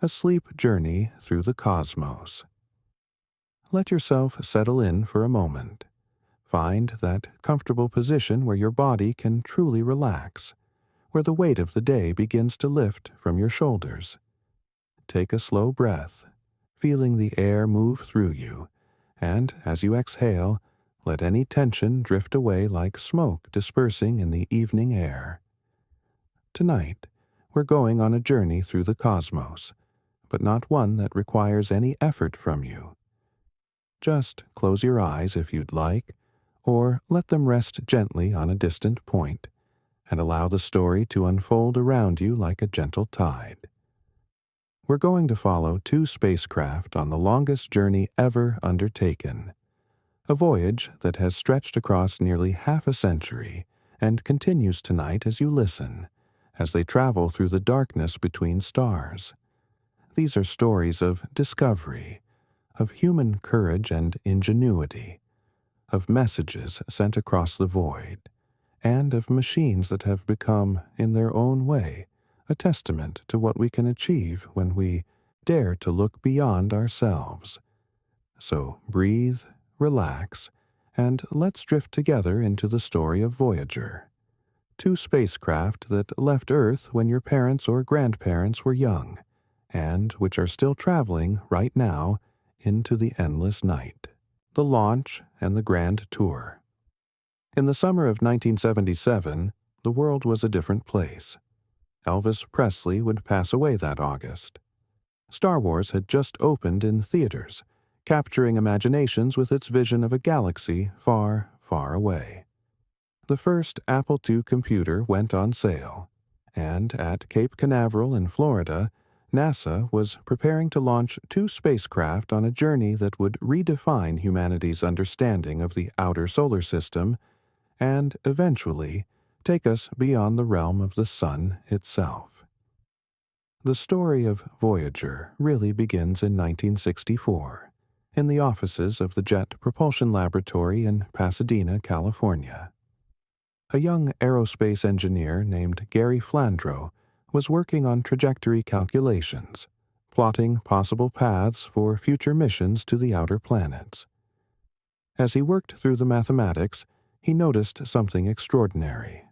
a sleep journey through the cosmos. Let yourself settle in for a moment. Find that comfortable position where your body can truly relax, where the weight of the day begins to lift from your shoulders. Take a slow breath, feeling the air move through you, and as you exhale, let any tension drift away like smoke dispersing in the evening air. Tonight, we're going on a journey through the cosmos, but not one that requires any effort from you. Just close your eyes if you'd like, or let them rest gently on a distant point, and allow the story to unfold around you like a gentle tide. We're going to follow two spacecraft on the longest journey ever undertaken, a voyage that has stretched across nearly half a century and continues tonight as you listen, as they travel through the darkness between stars. These are stories of discovery, of human courage and ingenuity, of messages sent across the void, and of machines that have become, in their own way, a testament to what we can achieve when we dare to look beyond ourselves. So breathe, relax, and let's drift together into the story of Voyager, two spacecraft that left Earth when your parents or grandparents were young, and which are still traveling right now into the endless night. The launch and the grand tour. In the summer of 1977, the world was a different place. Elvis Presley would pass away that August. Star Wars had just opened in theaters, capturing imaginations with its vision of a galaxy far, far away. The first Apple II computer went on sale, and at Cape Canaveral in Florida, NASA was preparing to launch two spacecraft on a journey that would redefine humanity's understanding of the outer solar system and, eventually, take us beyond the realm of the sun itself. The story of Voyager really begins in 1964, in the offices of the Jet Propulsion Laboratory in Pasadena, California. A young aerospace engineer named Gary Flandreau was working on trajectory calculations, plotting possible paths for future missions to the outer planets. As he worked through the mathematics, he noticed something extraordinary.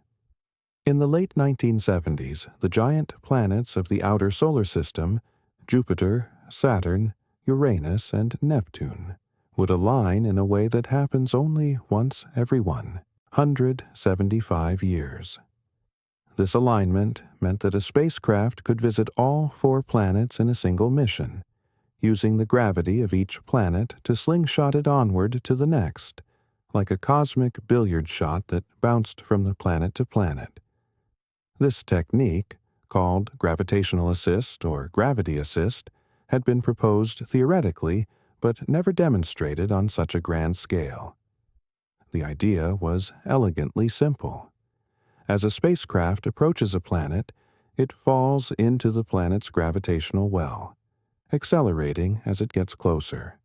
In the late 1970s, the giant planets of the outer solar system, Jupiter, Saturn, Uranus, and Neptune, would align in a way that happens only once every 175 years. This alignment meant that a spacecraft could visit all 4 planets in a single mission, using the gravity of each planet to slingshot it onward to the next, like a cosmic billiard shot that bounced from the planet to planet. This technique, called gravitational assist or gravity assist, had been proposed theoretically but never demonstrated on such a grand scale. The idea was elegantly simple. As a spacecraft approaches a planet, it falls into the planet's gravitational well, accelerating as it gets closer.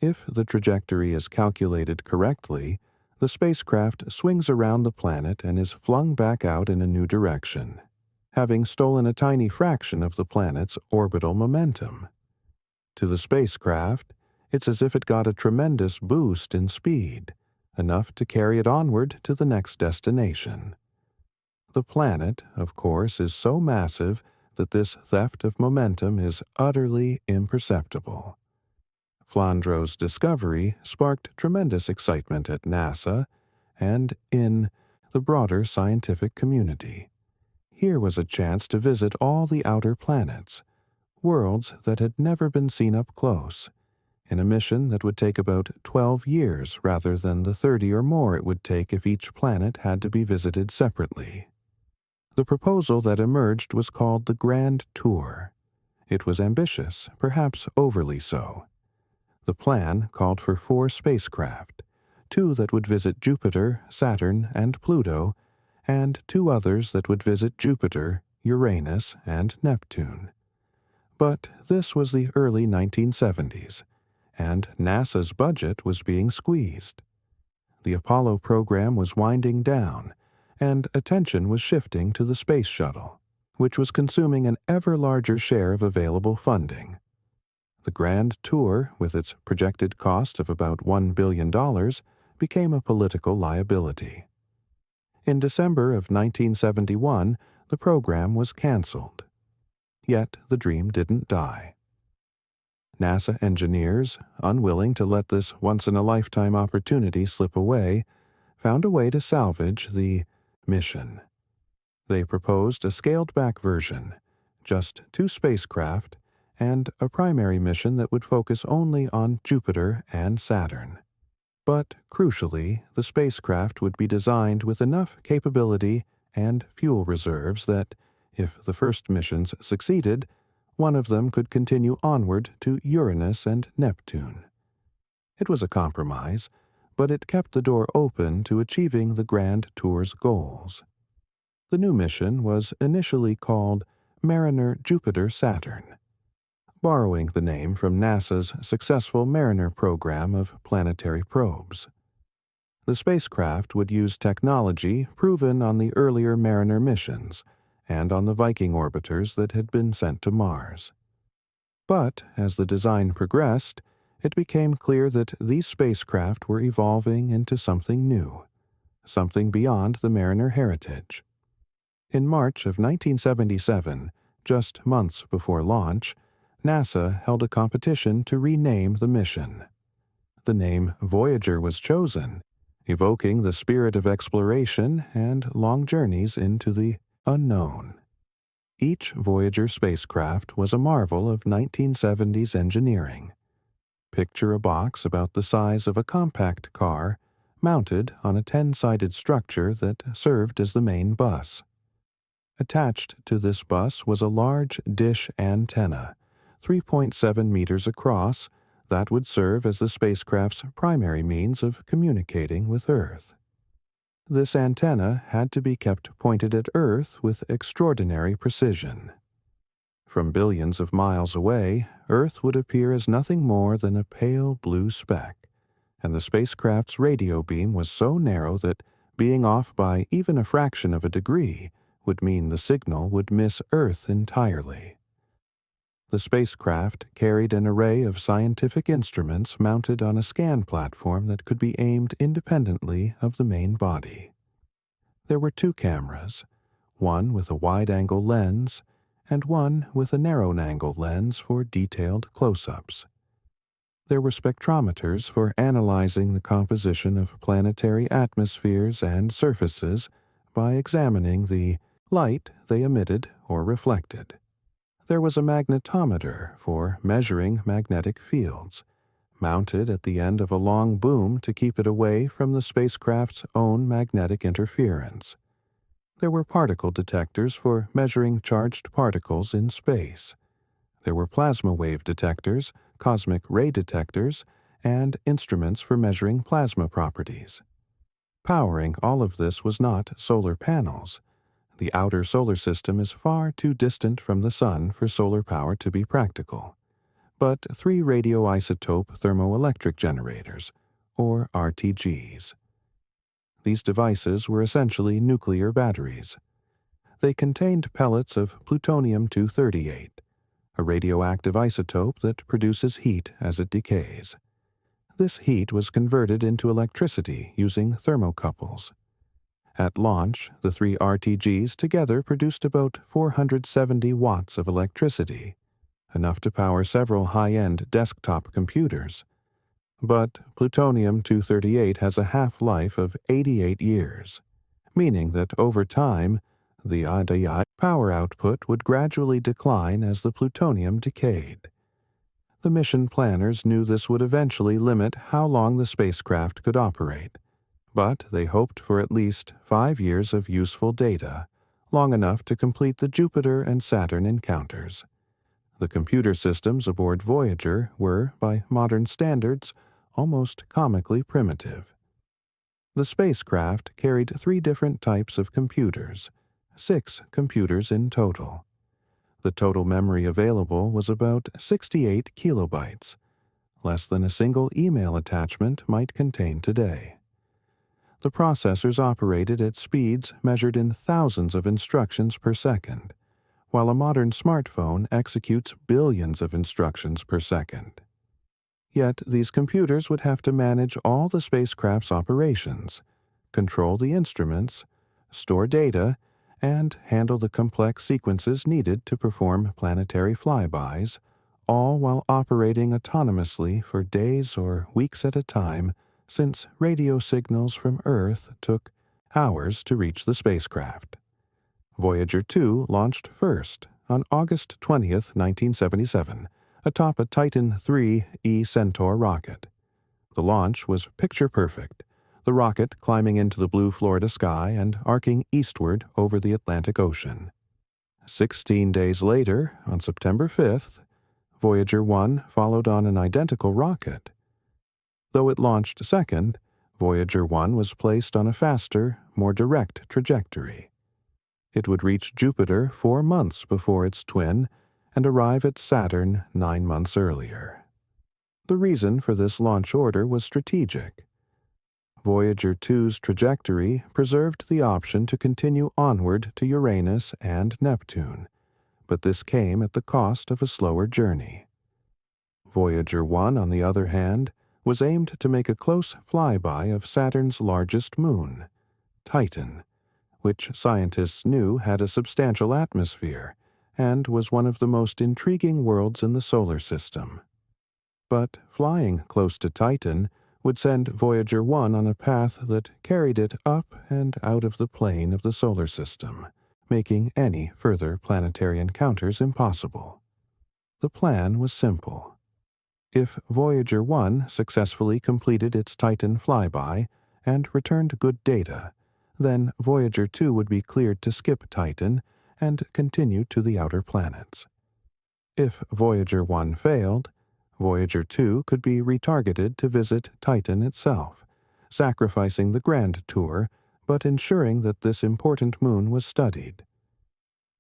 If the trajectory is calculated correctly, the spacecraft swings around the planet and is flung back out in a new direction, having stolen a tiny fraction of the planet's orbital momentum. To the spacecraft, it's as if it got a tremendous boost in speed, enough to carry it onward to the next destination. The planet, of course, is so massive that this theft of momentum is utterly imperceptible. Flandreau's discovery sparked tremendous excitement at NASA and in the broader scientific community. Here was a chance to visit all the outer planets, worlds that had never been seen up close, in a mission that would take about 12 years rather than the 30 or more it would take if each planet had to be visited separately. The proposal that emerged was called the Grand Tour. It was ambitious, perhaps overly so. The plan called for 4 spacecraft, 2 that would visit Jupiter, Saturn, and Pluto, and 2 others that would visit Jupiter, Uranus, and Neptune. But this was the early 1970s, and NASA's budget was being squeezed. The Apollo program was winding down, and attention was shifting to the space shuttle, which was consuming an ever larger share of available funding. The Grand Tour, with its projected cost of about $1 billion, became a political liability. In December of 1971, the program was canceled. Yet the dream didn't die. NASA engineers, unwilling to let this once-in-a-lifetime opportunity slip away, found a way to salvage the mission. They proposed a scaled-back version, just 2 spacecraft, and a primary mission that would focus only on Jupiter and Saturn. But, crucially, the spacecraft would be designed with enough capability and fuel reserves that, if the first missions succeeded, one of them could continue onward to Uranus and Neptune. It was a compromise, but it kept the door open to achieving the Grand Tour's goals. The new mission was initially called Mariner Jupiter-Saturn, borrowing the name from NASA's successful Mariner program of planetary probes. The spacecraft would use technology proven on the earlier Mariner missions and on the Viking orbiters that had been sent to Mars. But as the design progressed, it became clear that these spacecraft were evolving into something new, something beyond the Mariner heritage. In March of 1977, just months before launch, NASA held a competition to rename the mission. The name Voyager was chosen, evoking the spirit of exploration and long journeys into the unknown. Each Voyager spacecraft was a marvel of 1970s engineering. Picture a box about the size of a compact car, mounted on a 10-sided structure that served as the main bus. Attached to this bus was a large dish antenna, 3.7 meters across, that would serve as the spacecraft's primary means of communicating with Earth. This antenna had to be kept pointed at Earth with extraordinary precision. From billions of miles away, Earth would appear as nothing more than a pale blue speck, and the spacecraft's radio beam was so narrow that being off by even a fraction of a degree would mean the signal would miss Earth entirely. The spacecraft carried an array of scientific instruments mounted on a scan platform that could be aimed independently of the main body. There were 2 cameras, one with a wide-angle lens and one with a narrow-angle lens for detailed close-ups. There were spectrometers for analyzing the composition of planetary atmospheres and surfaces by examining the light they emitted or reflected. There was a magnetometer for measuring magnetic fields, mounted at the end of a long boom to keep it away from the spacecraft's own magnetic interference. There were particle detectors for measuring charged particles in space. There were plasma wave detectors, cosmic ray detectors, and instruments for measuring plasma properties. Powering all of this was not solar panels. The outer solar system is far too distant from the Sun for solar power to be practical, but 3 radioisotope thermoelectric generators, or RTGs. These devices were essentially nuclear batteries. They contained pellets of plutonium-238, a radioactive isotope that produces heat as it decays. This heat was converted into electricity using thermocouples. At launch, the 3 RTGs together produced about 470 watts of electricity, enough to power several high-end desktop computers. But plutonium-238 has a half-life of 88 years, meaning that over time, the IDI power output would gradually decline as the plutonium decayed. The mission planners knew this would eventually limit how long the spacecraft could operate, but they hoped for at least 5 years of useful data, long enough to complete the Jupiter and Saturn encounters. The computer systems aboard Voyager were, by modern standards, almost comically primitive. The spacecraft carried 3 different types of computers, 6 computers in total. The total memory available was about 68 kilobytes, less than a single email attachment might contain today. The processors operated at speeds measured in thousands of instructions per second, while a modern smartphone executes billions of instructions per second. Yet these computers would have to manage all the spacecraft's operations, control the instruments, store data, and handle the complex sequences needed to perform planetary flybys, all while operating autonomously for days or weeks at a time, since radio signals from Earth took hours to reach the spacecraft. Voyager 2 launched first on August 20th, 1977, atop a Titan III E Centaur rocket. The launch was picture-perfect, the rocket climbing into the blue Florida sky and arcing eastward over the Atlantic Ocean. 16 days later, on September 5th, Voyager 1 followed on an identical rocket. Though it launched second, Voyager 1 was placed on a faster, more direct trajectory. It would reach Jupiter 4 months before its twin and arrive at Saturn 9 months earlier. The reason for this launch order was strategic. Voyager 2's trajectory preserved the option to continue onward to Uranus and Neptune, but this came at the cost of a slower journey. Voyager 1, on the other hand, was aimed to make a close flyby of Saturn's largest moon, Titan, which scientists knew had a substantial atmosphere and was one of the most intriguing worlds in the solar system. But flying close to Titan would send Voyager 1 on a path that carried it up and out of the plane of the solar system, making any further planetary encounters impossible. The plan was simple. If Voyager 1 successfully completed its Titan flyby and returned good data, then Voyager 2 would be cleared to skip Titan and continue to the outer planets. If Voyager 1 failed, Voyager 2 could be retargeted to visit Titan itself, sacrificing the grand tour but ensuring that this important moon was studied.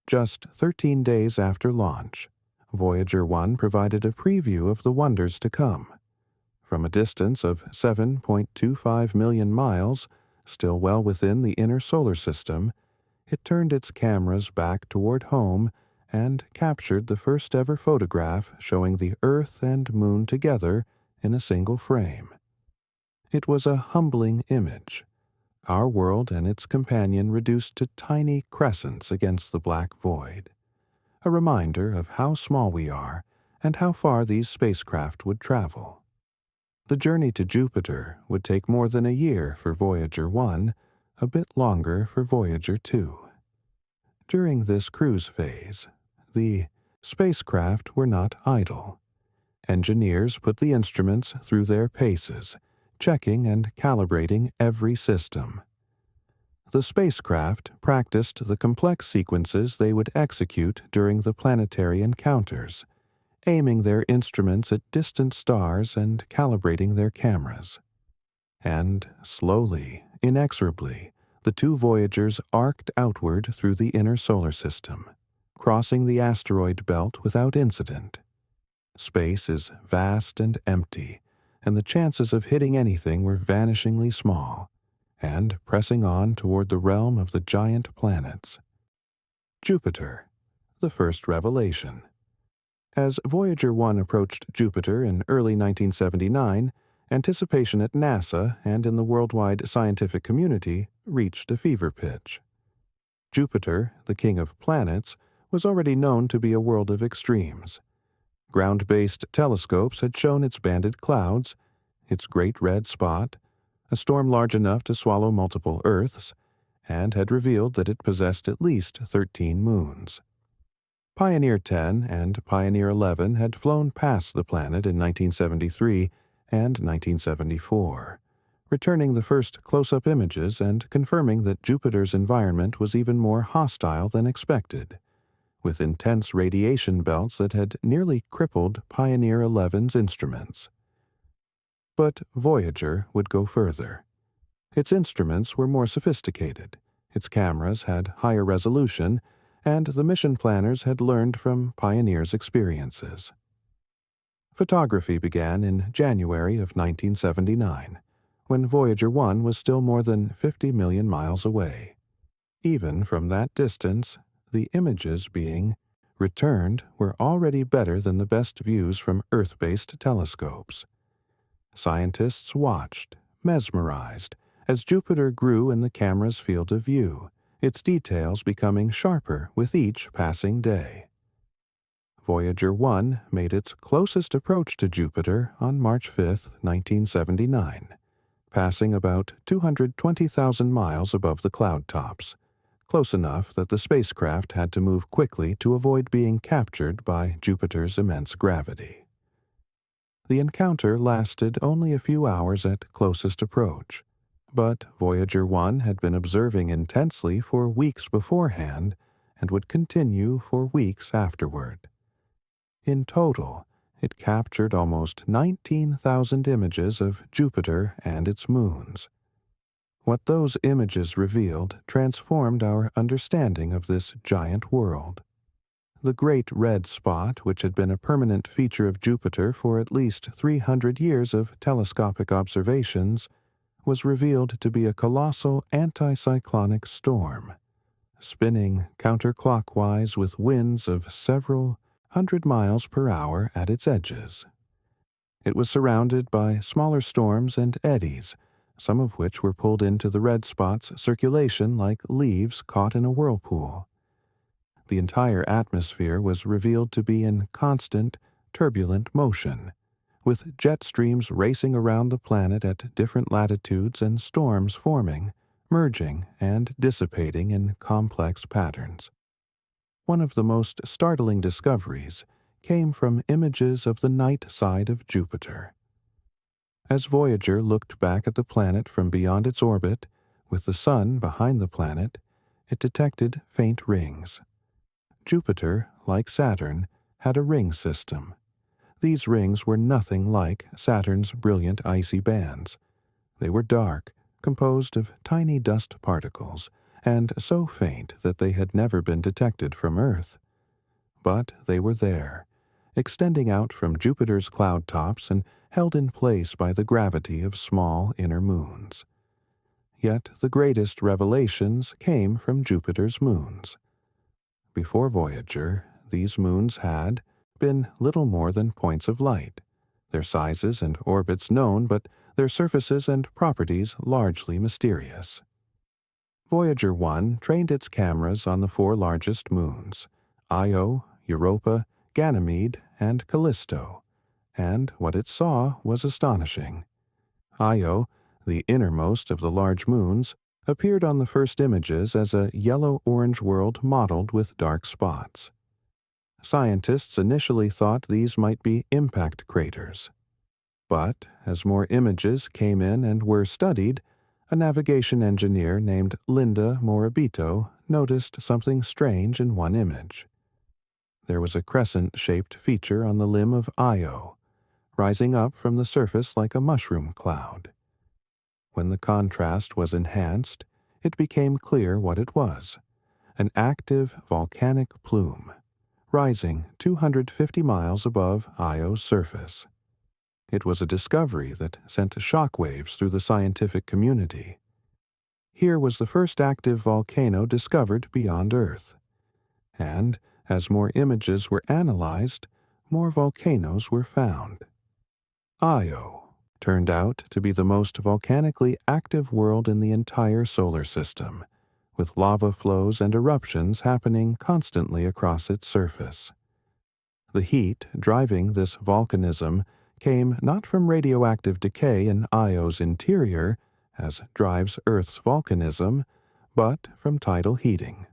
Just 13 days after launch, Voyager 1 provided a preview of the wonders to come. From a distance of 7.25 million miles, still well within the inner solar system, it turned its cameras back toward home and captured the first-ever photograph showing the Earth and Moon together in a single frame. It was a humbling image, our world and its companion reduced to tiny crescents against the black void, a reminder of how small we are and how far these spacecraft would travel. The journey to Jupiter would take more than a year for Voyager 1, a bit longer for Voyager 2. During this cruise phase, the spacecraft were not idle. Engineers put the instruments through their paces, checking and calibrating every system. The spacecraft practiced the complex sequences they would execute during the planetary encounters, aiming their instruments at distant stars and calibrating their cameras. And slowly, inexorably, the two Voyagers arced outward through the inner solar system, crossing the asteroid belt without incident. Space is vast and empty, and the chances of hitting anything were vanishingly small, and pressing on toward the realm of the giant planets. Jupiter, the first revelation. As Voyager 1 approached Jupiter in early 1979, anticipation at NASA and in the worldwide scientific community reached a fever pitch. Jupiter, the king of planets, was already known to be a world of extremes. Ground-based telescopes had shown its banded clouds, its great red spot, a storm large enough to swallow multiple Earths, and had revealed that it possessed at least 13 moons. Pioneer 10 and Pioneer 11 had flown past the planet in 1973 and 1974, returning the first close-up images and confirming that Jupiter's environment was even more hostile than expected, with intense radiation belts that had nearly crippled Pioneer 11's instruments. But Voyager would go further. Its instruments were more sophisticated, its cameras had higher resolution, and the mission planners had learned from Pioneer's experiences. Photography began in January of 1979, when Voyager 1 was still more than 50 million miles away. Even from that distance, the images being returned were already better than the best views from Earth-based telescopes. Scientists watched, mesmerized, as Jupiter grew in the camera's field of view, its details becoming sharper with each passing day. Voyager 1 made its closest approach to Jupiter on March 5, 1979, passing about 220,000 miles above the cloud tops, close enough that the spacecraft had to move quickly to avoid being captured by Jupiter's immense gravity. The encounter lasted only a few hours at closest approach, but Voyager 1 had been observing intensely for weeks beforehand and would continue for weeks afterward. In total, it captured almost 19,000 images of Jupiter and its moons. What those images revealed transformed our understanding of this giant world. The Great Red Spot, which had been a permanent feature of Jupiter for at least 300 years of telescopic observations, was revealed to be a colossal anticyclonic storm, spinning counterclockwise with winds of several 100 miles per hour at its edges. It was surrounded by smaller storms and eddies, some of which were pulled into the red spot's circulation like leaves caught in a whirlpool. The entire atmosphere was revealed to be in constant, turbulent motion, with jet streams racing around the planet at different latitudes and storms forming, merging, and dissipating in complex patterns. One of the most startling discoveries came from images of the night side of Jupiter. As Voyager looked back at the planet from beyond its orbit, with the Sun behind the planet, it detected faint rings. Jupiter, like Saturn, had a ring system. These rings were nothing like Saturn's brilliant icy bands. They were dark, composed of tiny dust particles, and so faint that they had never been detected from Earth. But they were there, extending out from Jupiter's cloud tops and held in place by the gravity of small inner moons. Yet the greatest revelations came from Jupiter's moons. Before Voyager, these moons had been little more than points of light, their sizes and orbits known, but their surfaces and properties largely mysterious. Voyager 1 trained its cameras on the four largest moons, Io, Europa, Ganymede, and Callisto, and what it saw was astonishing. Io, the innermost of the large moons, appeared on the first images as a yellow-orange world mottled with dark spots. Scientists initially thought these might be impact craters. But as more images came in and were studied, a navigation engineer named Linda Morabito noticed something strange in one image. There was a crescent-shaped feature on the limb of Io, rising up from the surface like a mushroom cloud. When the contrast was enhanced, it became clear what it was: an active volcanic plume, rising 250 miles above Io's surface. It was a discovery that sent shockwaves through the scientific community. Here was the first active volcano discovered beyond Earth. And, as more images were analyzed, more volcanoes were found. Io turned out to be the most volcanically active world in the entire solar system, with lava flows and eruptions happening constantly across its surface. The heat driving this volcanism came not from radioactive decay in Io's interior, as drives Earth's volcanism, but from tidal heating.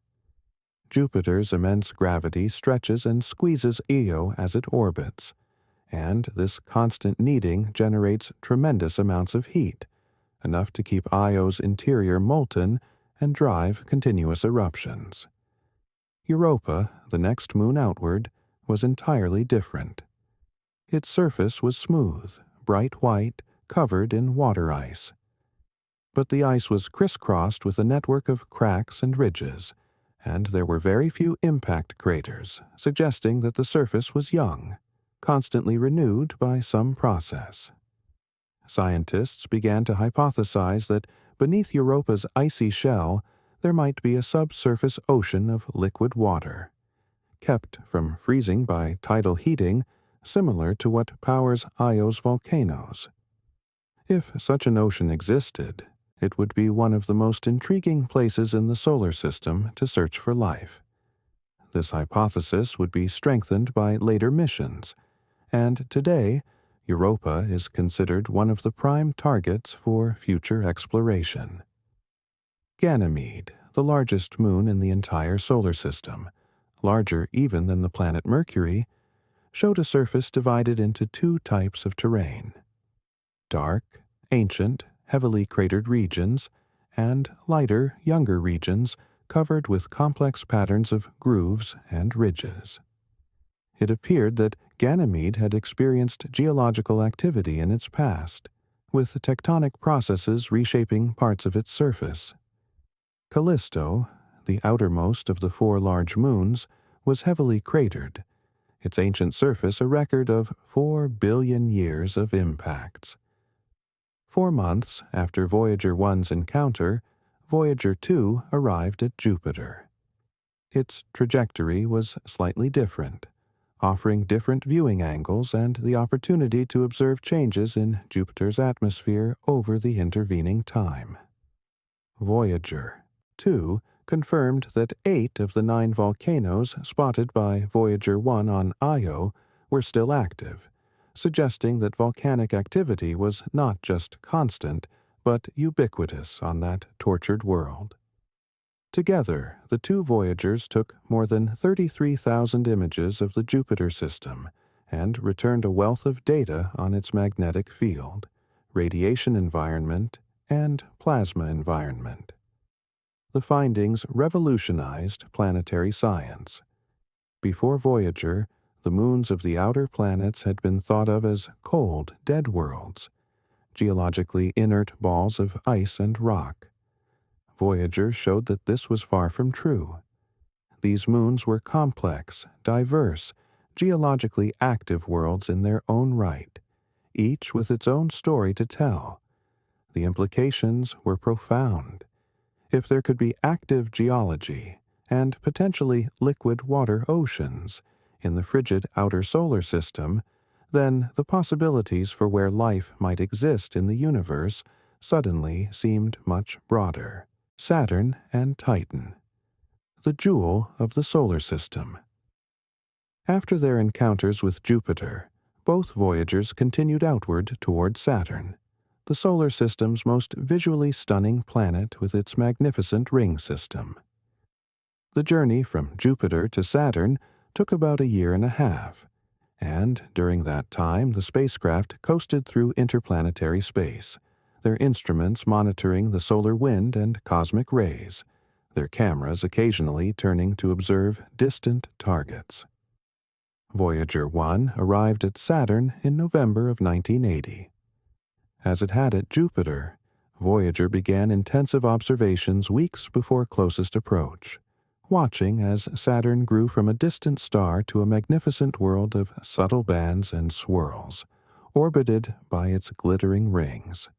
Jupiter's immense gravity stretches and squeezes Io as it orbits, and this constant kneading generates tremendous amounts of heat, enough to keep Io's interior molten and drive continuous eruptions. Europa, the next moon outward, was entirely different. Its surface was smooth, bright white, covered in water ice. But the ice was crisscrossed with a network of cracks and ridges, and there were very few impact craters, suggesting that the surface was young, constantly renewed by some process. Scientists began to hypothesize that beneath Europa's icy shell there might be a subsurface ocean of liquid water, kept from freezing by tidal heating, similar to what powers Io's volcanoes. If such an ocean existed, it would be one of the most intriguing places in the solar system to search for life. This hypothesis would be strengthened by later missions, and today, Europa is considered one of the prime targets for future exploration. Ganymede, the largest moon in the entire solar system, larger even than the planet Mercury, showed a surface divided into two types of terrain: dark, ancient, heavily cratered regions, and lighter, younger regions covered with complex patterns of grooves and ridges. It appeared that Ganymede had experienced geological activity in its past, with tectonic processes reshaping parts of its surface. Callisto, the outermost of the four large moons, was heavily cratered, its ancient surface a record of 4 billion years of impacts. 4 months after Voyager 1's encounter, Voyager 2 arrived at Jupiter. Its trajectory was slightly different, offering different viewing angles and the opportunity to observe changes in Jupiter's atmosphere over the intervening time. Voyager 2 confirmed that 8 of the 9 volcanoes spotted by Voyager 1 on Io were still active, suggesting that volcanic activity was not just constant, but ubiquitous on that tortured world. Together, the two Voyagers took more than 33,000 images of the Jupiter system and returned a wealth of data on its magnetic field, radiation environment, and plasma environment. The findings revolutionized planetary science. Before Voyager, the moons of the outer planets had been thought of as cold, dead worlds, geologically inert balls of ice and rock. Voyager showed that this was far from true. These moons were complex, diverse, geologically active worlds in their own right, each with its own story to tell. The implications were profound. If there could be active geology and potentially liquid water oceans in the frigid outer solar system, then the possibilities for where life might exist in the universe suddenly seemed much broader. Saturn and Triton, the jewel of the solar system. After their encounters with Jupiter, both Voyagers continued outward toward Saturn, the solar system's most visually stunning planet with its magnificent ring system. The journey from Jupiter to Saturn took about a year and a half, and during that time the spacecraft coasted through interplanetary space, their instruments monitoring the solar wind and cosmic rays, their cameras occasionally turning to observe distant targets. Voyager 1 arrived at Saturn in November of 1980. As it had at Jupiter, Voyager began intensive observations weeks before closest approach, watching as Saturn grew from a distant star to a magnificent world of subtle bands and swirls, orbited by its glittering rings.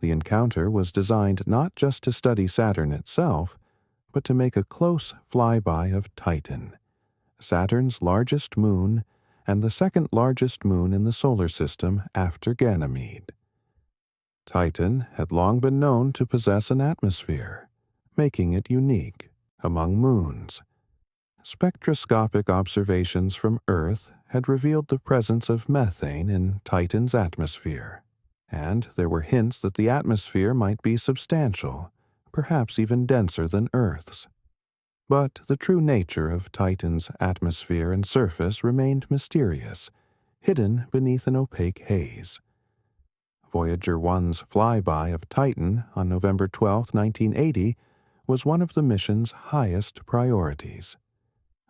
The encounter was designed not just to study Saturn itself, but to make a close flyby of Triton, Saturn's largest moon and the second largest moon in the solar system after Ganymede. Triton had long been known to possess an atmosphere, making it unique among moons. Spectroscopic observations from Earth had revealed the presence of methane in Triton's atmosphere, and there were hints that the atmosphere might be substantial, perhaps even denser than Earth's. But the true nature of Triton's atmosphere and surface remained mysterious, hidden beneath an opaque haze. Voyager 1's flyby of Triton on November 12, 1980, was one of the mission's highest priorities.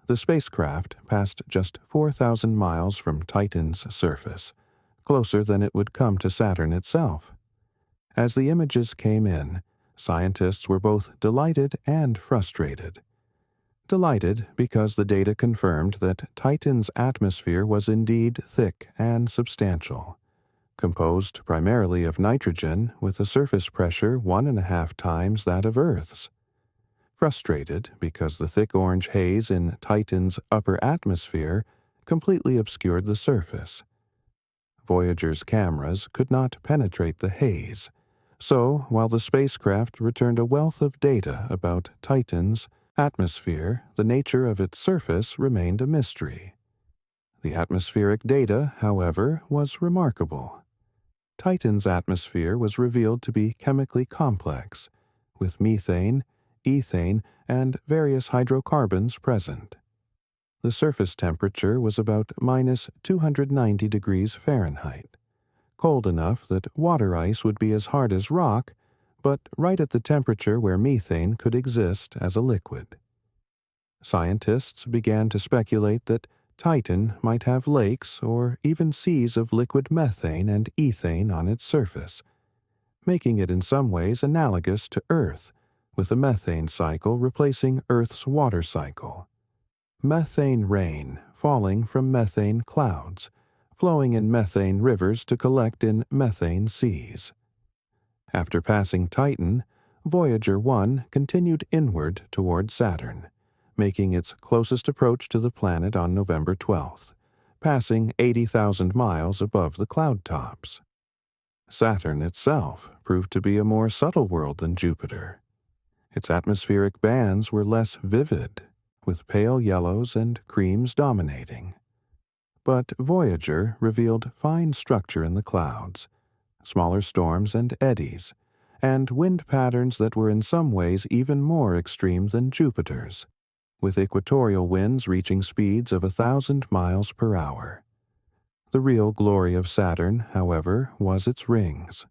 The spacecraft passed just 4,000 miles from Triton's surface, closer than it would come to Saturn itself. As the images came in, scientists were both delighted and frustrated. Delighted because the data confirmed that Triton's atmosphere was indeed thick and substantial, composed primarily of nitrogen with a surface pressure 1.5 times that of Earth's. frustrated because the thick orange haze in Titan's upper atmosphere completely obscured the surface. Voyager's cameras could not penetrate the haze, so while the spacecraft returned a wealth of data about Titan's atmosphere, the nature of its surface remained a mystery. The atmospheric data, however, was remarkable. Titan's atmosphere was revealed to be chemically complex, with methane, ethane, and various hydrocarbons present. The surface temperature was about minus 290 degrees Fahrenheit, cold enough that water ice would be as hard as rock, but right at the temperature where methane could exist as a liquid. Scientists began to speculate that Titan might have lakes or even seas of liquid methane and ethane on its surface, making it in some ways analogous to Earth, with the methane cycle replacing Earth's water cycle. Methane rain falling from methane clouds, flowing in methane rivers to collect in methane seas. After passing Titan, Voyager 1 continued inward toward Saturn, making its closest approach to the planet on November 12th, passing 80,000 miles above the cloud tops. Saturn itself proved to be a more subtle world than Jupiter. Its atmospheric bands were less vivid, with pale yellows and creams dominating. But Voyager revealed fine structure in the clouds, smaller storms and eddies, and wind patterns that were in some ways even more extreme than Jupiter's, with equatorial winds reaching speeds of 1,000 miles per hour. The real glory of Saturn, however, was its rings.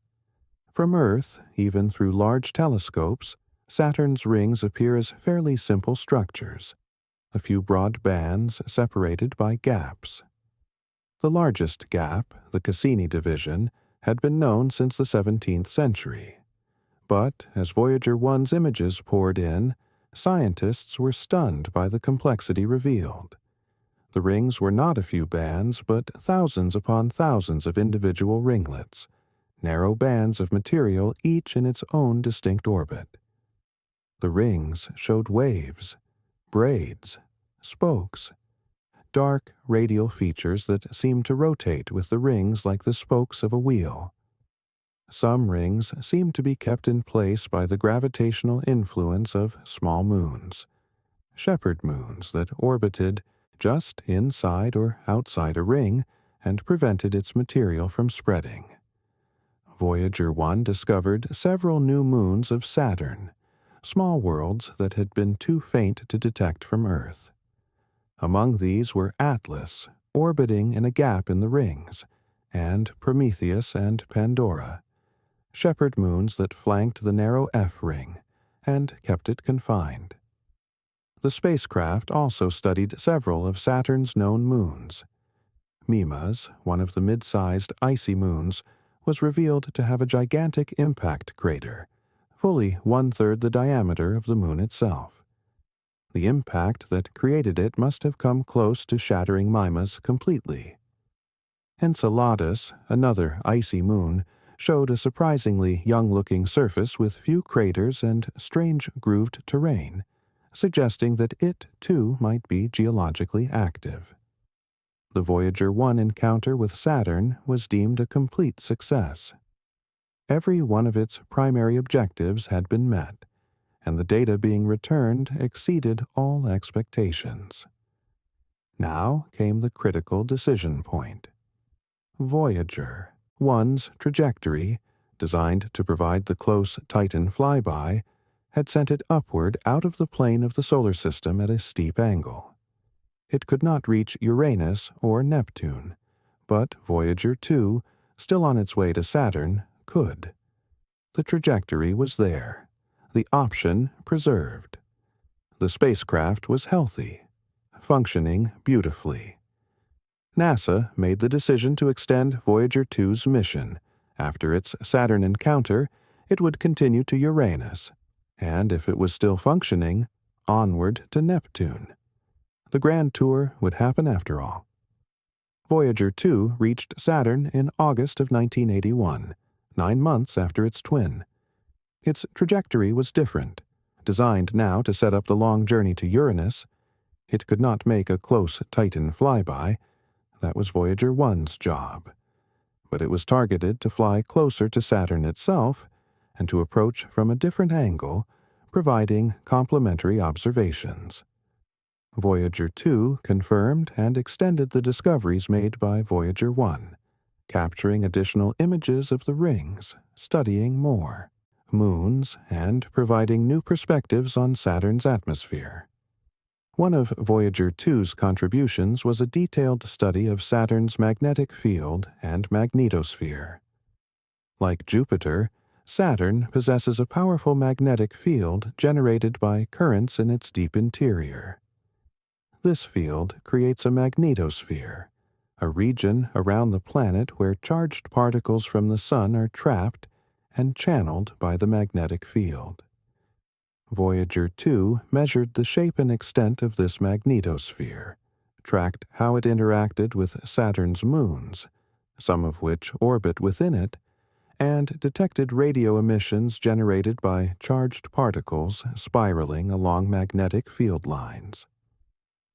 From Earth, even through large telescopes, Saturn's rings appear as fairly simple structures, a few broad bands separated by gaps. The largest gap, the Cassini division, had been known since the 17th century. But as Voyager 1's images poured in, scientists were stunned by the complexity revealed. The rings were not a few bands, but thousands upon thousands of individual ringlets, narrow bands of material each in its own distinct orbit. The rings showed waves, braids, spokes, dark radial features that seemed to rotate with the rings like the spokes of a wheel. Some rings seemed to be kept in place by the gravitational influence of small moons, shepherd moons that orbited just inside or outside a ring and prevented its material from spreading. Voyager 1 discovered several new moons of Saturn, small worlds that had been too faint to detect from Earth. Among these were Atlas, orbiting in a gap in the rings, and Prometheus and Pandora, shepherd moons that flanked the narrow F ring and kept it confined. The spacecraft also studied several of Saturn's known moons. Mimas, one of the mid-sized icy moons, was revealed to have a gigantic impact crater, fully one-third the diameter of the moon itself. The impact that created it must have come close to shattering Mimas completely. Enceladus, another icy moon, showed a surprisingly young-looking surface with few craters and strange grooved terrain, suggesting that it, too, might be geologically active. The Voyager 1 encounter with Saturn was deemed a complete success. Every one of its primary objectives had been met, and the data being returned exceeded all expectations. Now came the critical decision point. Voyager 1's trajectory, designed to provide the close Titan flyby, had sent it upward out of the plane of the solar system at a steep angle. It could not reach Uranus or Neptune, but Voyager 2, still on its way to Saturn, could. The trajectory was there, the option preserved. The spacecraft was healthy, functioning beautifully. NASA made the decision to extend Voyager 2's mission. After its Saturn encounter, it would continue to Uranus, and if it was still functioning, onward to Neptune. The grand tour would happen after all. Voyager 2 reached Saturn in August of 1981, 9 months after its twin. Its trajectory was different. Designed now to set up the long journey to Uranus, it could not make a close Titan flyby. That was Voyager 1's job. But it was targeted to fly closer to Saturn itself and to approach from a different angle, providing complementary observations. Voyager 2 confirmed and extended the discoveries made by Voyager 1, capturing additional images of the rings, studying more moons, and providing new perspectives on Saturn's atmosphere. One of Voyager 2's contributions was a detailed study of Saturn's magnetic field and magnetosphere. Like Jupiter, Saturn possesses a powerful magnetic field generated by currents in its deep interior. This field creates a magnetosphere, a region around the planet where charged particles from the Sun are trapped and channeled by the magnetic field. Voyager 2 measured the shape and extent of this magnetosphere, tracked how it interacted with Saturn's moons, some of which orbit within it, and detected radio emissions generated by charged particles spiraling along magnetic field lines.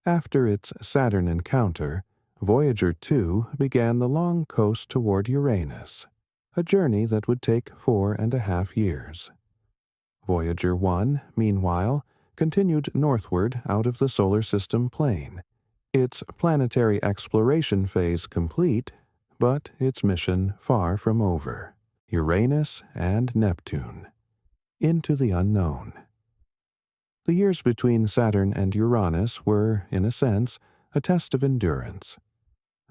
After its Saturn encounter, Voyager 2 began the long coast toward Uranus, a journey that would take 4.5 years. Voyager 1, meanwhile, continued northward out of the solar system plane, its planetary exploration phase complete, but its mission far from over. Uranus and Neptune. Into the unknown. The years between Saturn and Uranus were, in a sense, a test of endurance.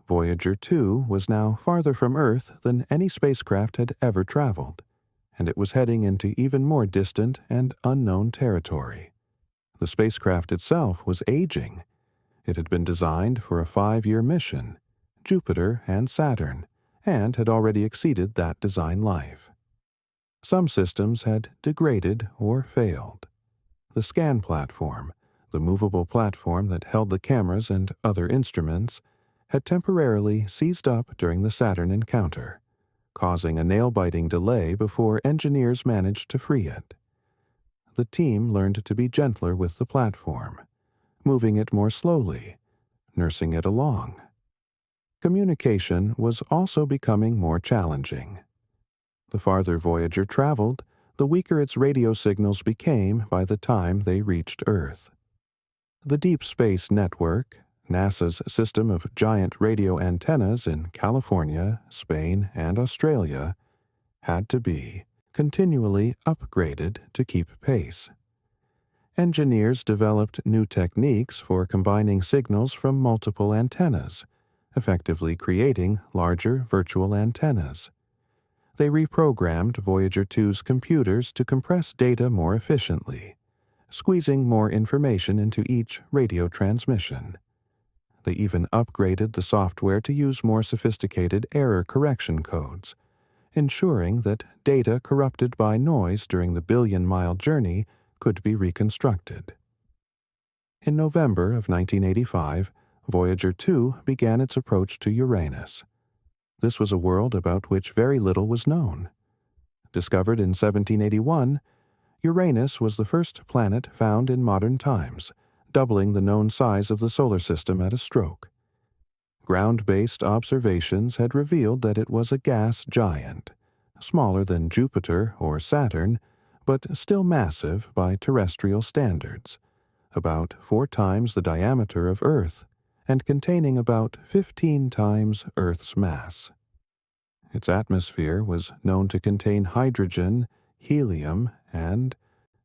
Voyager 2 was now farther from Earth than any spacecraft had ever traveled, and it was heading into even more distant and unknown territory. The spacecraft itself was aging. It had been designed for a 5-year mission, Jupiter and Saturn, and had already exceeded that design life. Some systems had degraded or failed. The scan platform, the movable platform that held the cameras and other instruments, had temporarily seized up during the Saturn encounter, causing a nail-biting delay before engineers managed to free it. The team learned to be gentler with the platform, moving it more slowly, nursing it along. Communication was also becoming more challenging. The farther Voyager traveled, the weaker its radio signals became by the time they reached Earth. The Deep Space Network, NASA's system of giant radio antennas in California, Spain, and Australia, had to be continually upgraded to keep pace. Engineers developed new techniques for combining signals from multiple antennas, effectively creating larger virtual antennas. They reprogrammed Voyager 2's computers to compress data more efficiently, squeezing more information into each radio transmission. They even upgraded the software to use more sophisticated error correction codes, ensuring that data corrupted by noise during the billion-mile journey could be reconstructed. In November of 1985, Voyager 2 began its approach to Uranus. This was a world about which very little was known. Discovered in 1781, Uranus was the first planet found in modern times, doubling the known size of the solar system at a stroke. Ground-based observations had revealed that it was a gas giant, smaller than Jupiter or Saturn, but still massive by terrestrial standards, about 4 times the diameter of Earth, and containing about 15 times Earth's mass. Its atmosphere was known to contain hydrogen, helium, and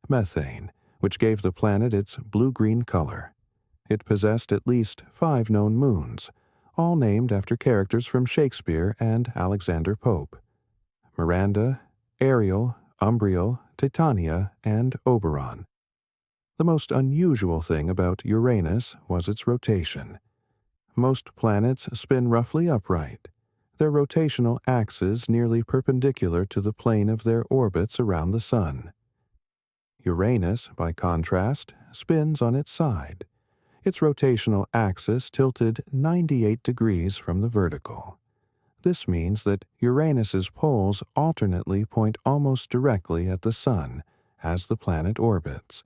methane, which gave the planet its blue-green color. It possessed at least 5 known moons, all named after characters from Shakespeare and Alexander Pope: Miranda, Ariel, Umbriel, Titania, and Oberon. The most unusual thing about Uranus was its rotation. Most planets spin roughly upright, their rotational axes nearly perpendicular to the plane of their orbits around the Sun. Uranus, by contrast, spins on its side, its rotational axis tilted 98 degrees from the vertical. This means that Uranus's poles alternately point almost directly at the Sun as the planet orbits,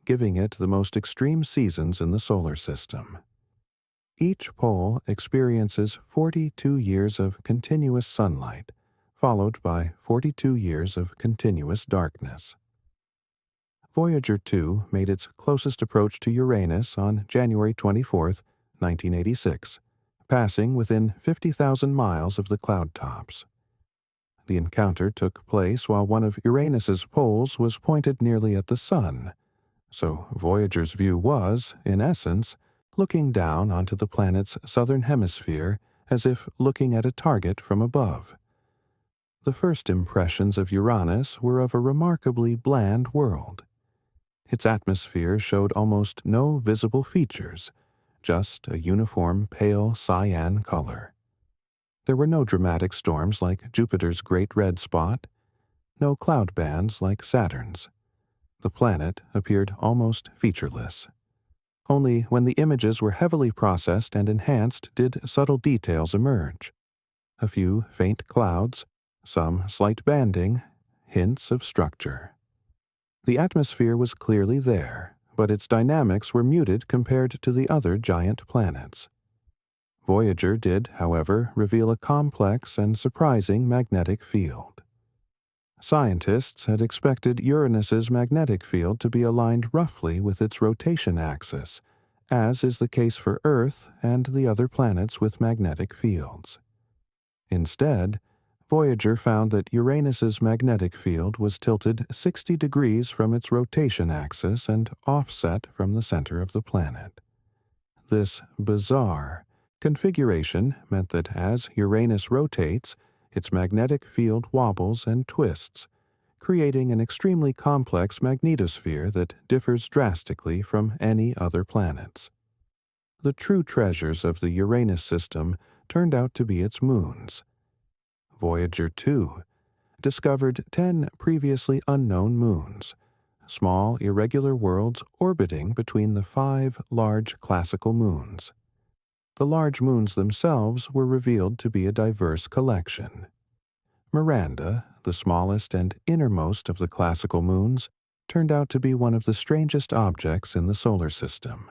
giving it the most extreme seasons in the solar system. Each pole experiences 42 years of continuous sunlight, followed by 42 years of continuous darkness. Voyager 2 made its closest approach to Uranus on January 24, 1986, passing within 50,000 miles of the cloud tops. The encounter took place while one of Uranus's poles was pointed nearly at the Sun, so Voyager's view was, in essence, looking down onto the planet's southern hemisphere as if looking at a target from above. The first impressions of Uranus were of a remarkably bland world. Its atmosphere showed almost no visible features, just a uniform pale cyan color. There were no dramatic storms like Jupiter's Great Red Spot, no cloud bands like Saturn's. The planet appeared almost featureless. Only when the images were heavily processed and enhanced did subtle details emerge. A few faint clouds, some slight banding, hints of structure. The atmosphere was clearly there, but its dynamics were muted compared to the other giant planets. Voyager did, however, reveal a complex and surprising magnetic field. Scientists had expected Uranus's magnetic field to be aligned roughly with its rotation axis, as is the case for Earth and the other planets with magnetic fields. Instead, Voyager found that Uranus's magnetic field was tilted 60 degrees from its rotation axis and offset from the center of the planet. This bizarre configuration meant that as Uranus rotates, its magnetic field wobbles and twists, creating an extremely complex magnetosphere that differs drastically from any other planets. The true treasures of the Uranus system turned out to be its moons. Voyager 2 discovered 10 previously unknown moons, small irregular worlds orbiting between the 5 large classical moons. The large moons themselves were revealed to be a diverse collection. Miranda, the smallest and innermost of the classical moons, turned out to be one of the strangest objects in the solar system.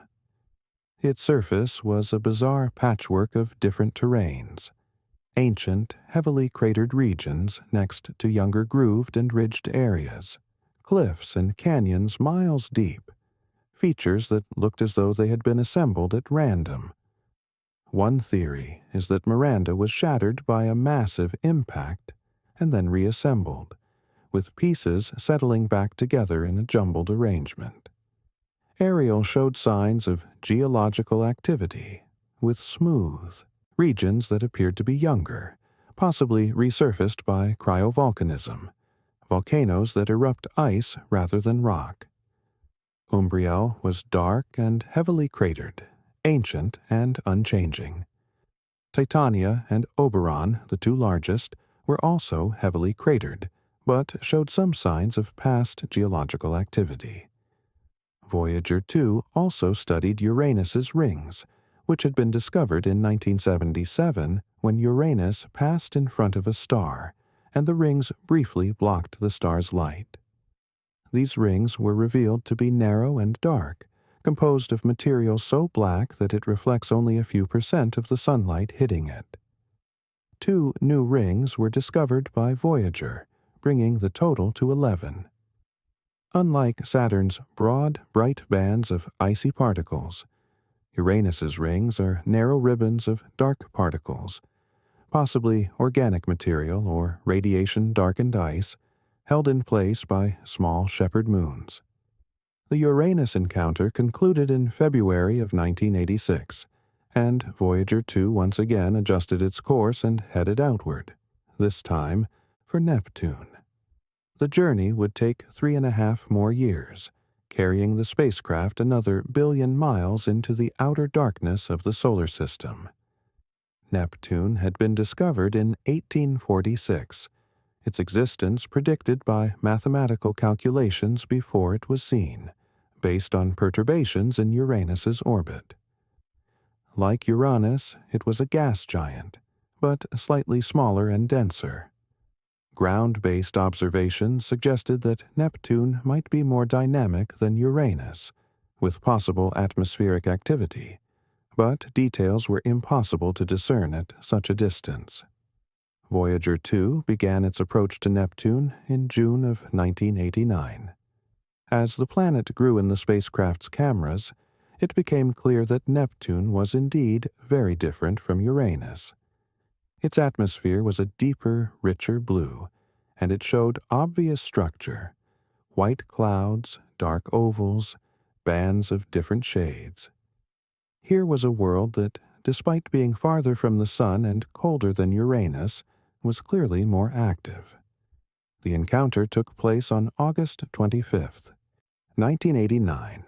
Its surface was a bizarre patchwork of different terrains. Ancient, heavily cratered regions next to younger grooved and ridged areas, cliffs and canyons miles deep, features that looked as though they had been assembled at random. One theory is that Miranda was shattered by a massive impact and then reassembled, with pieces settling back together in a jumbled arrangement. Ariel showed signs of geological activity, with smooth regions that appeared to be younger, possibly resurfaced by cryovolcanism, volcanoes that erupt ice rather than rock. Umbriel was dark and heavily cratered, ancient and unchanging. Titania and Oberon, the two largest, were also heavily cratered, but showed some signs of past geological activity. Voyager 2 also studied Uranus's rings, which had been discovered in 1977 when Uranus passed in front of a star, and the rings briefly blocked the star's light. These rings were revealed to be narrow and dark, composed of material so black that it reflects only a few % of the sunlight hitting it. 2 new rings were discovered by Voyager, bringing the total to 11. Unlike Saturn's broad, bright bands of icy particles, Uranus's rings are narrow ribbons of dark particles, possibly organic material or radiation-darkened ice, held in place by small shepherd moons. The Uranus encounter concluded in February of 1986, and Voyager 2 once again adjusted its course and headed outward, this time for Neptune. The journey would take 3.5 more years, carrying the spacecraft another billion miles into the outer darkness of the solar system. Neptune had been discovered in 1846, its existence predicted by mathematical calculations before it was seen, based on perturbations in Uranus's orbit. Like Uranus, it was a gas giant, but slightly smaller and denser. Ground-based observations suggested that Neptune might be more dynamic than Uranus, with possible atmospheric activity, but details were impossible to discern at such a distance. Voyager 2 began its approach to Neptune in June of 1989. As the planet grew in the spacecraft's cameras, it became clear that Neptune was indeed very different from Uranus. Its atmosphere was a deeper, richer blue, and it showed obvious structure: white clouds, dark ovals, bands of different shades. Here was a world that, despite being farther from the Sun and colder than Uranus, was clearly more active. The encounter took place on August 25th, 1989.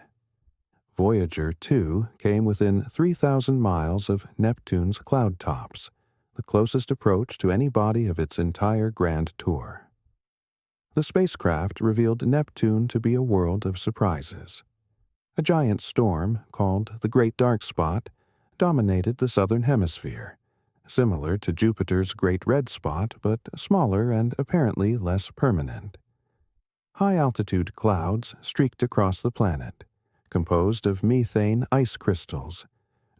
Voyager 2 came within 3,000 miles of Neptune's cloud tops, the closest approach to any body of its entire grand tour. The spacecraft revealed Neptune to be a world of surprises. A giant storm, called the Great Dark Spot, dominated the southern hemisphere, similar to Jupiter's Great Red Spot but smaller and apparently less permanent. High-altitude clouds streaked across the planet, composed of methane ice crystals,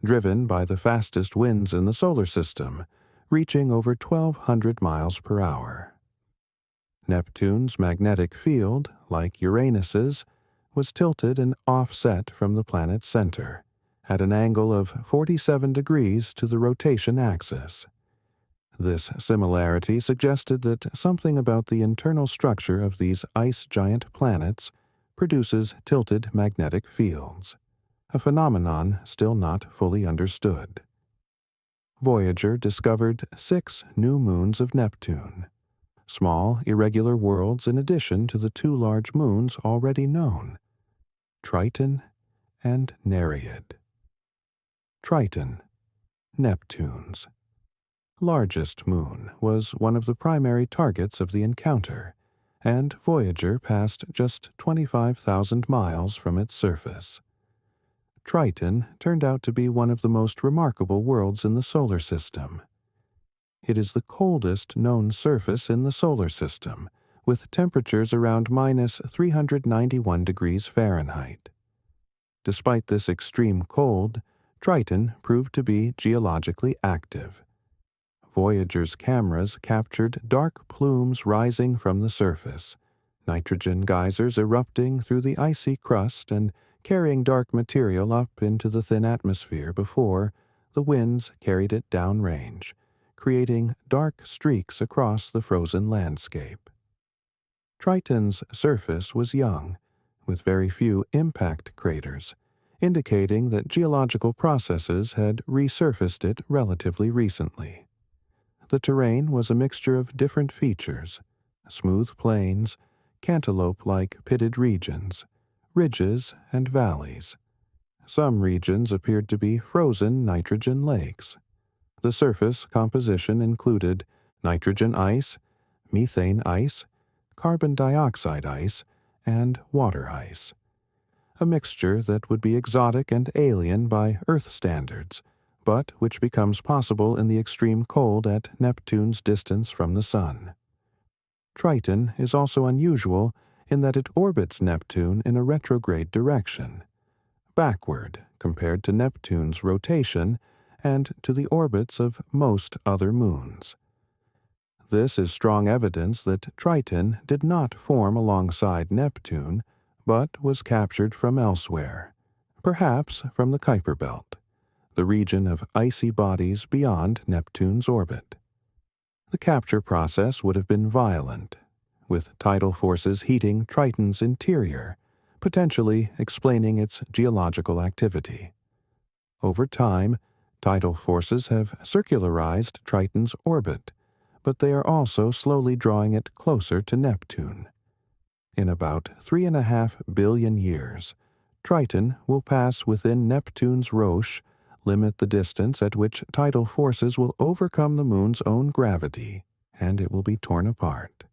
driven by the fastest winds in the solar system, reaching over 1,200 miles per hour. Neptune's magnetic field, like Uranus's, was tilted and offset from the planet's center, at an angle of 47 degrees to the rotation axis. This similarity suggested that something about the internal structure of these ice giant planets produces tilted magnetic fields, a phenomenon still not fully understood. Voyager discovered 6 new moons of Neptune, small, irregular worlds in addition to the 2 large moons already known, Triton and Nereid. Triton, Neptune's largest moon, was one of the primary targets of the encounter, and Voyager passed just 25,000 miles from its surface. Triton turned out to be one of the most remarkable worlds in the solar system. It is the coldest known surface in the solar system, with temperatures around minus 391 degrees Fahrenheit. Despite this extreme cold, Triton proved to be geologically active. Voyager's cameras captured dark plumes rising from the surface, nitrogen geysers erupting through the icy crust and carrying dark material up into the thin atmosphere before the winds carried it downrange, creating dark streaks across the frozen landscape. Triton's surface was young, with very few impact craters, indicating that geological processes had resurfaced it relatively recently. The terrain was a mixture of different features: smooth plains, cantaloupe-like pitted regions, ridges, and valleys. Some regions appeared to be frozen nitrogen lakes. The surface composition included nitrogen ice, methane ice, carbon dioxide ice, and water ice, a mixture that would be exotic and alien by Earth standards, but which becomes possible in the extreme cold at Neptune's distance from the Sun. Triton is also unusual in that it orbits Neptune in a retrograde direction, backward compared to Neptune's rotation and to the orbits of most other moons. This is strong evidence that Triton did not form alongside Neptune, but was captured from elsewhere, perhaps from the Kuiper Belt, the region of icy bodies beyond Neptune's orbit. The capture process would have been violent, with tidal forces heating Triton's interior, potentially explaining its geological activity. Over time, tidal forces have circularized Triton's orbit, but they are also slowly drawing it closer to Neptune. In about 3.5 billion years, Triton will pass within Neptune's Roche, limit the distance at which tidal forces will overcome the Moon's own gravity, and it will be torn apart,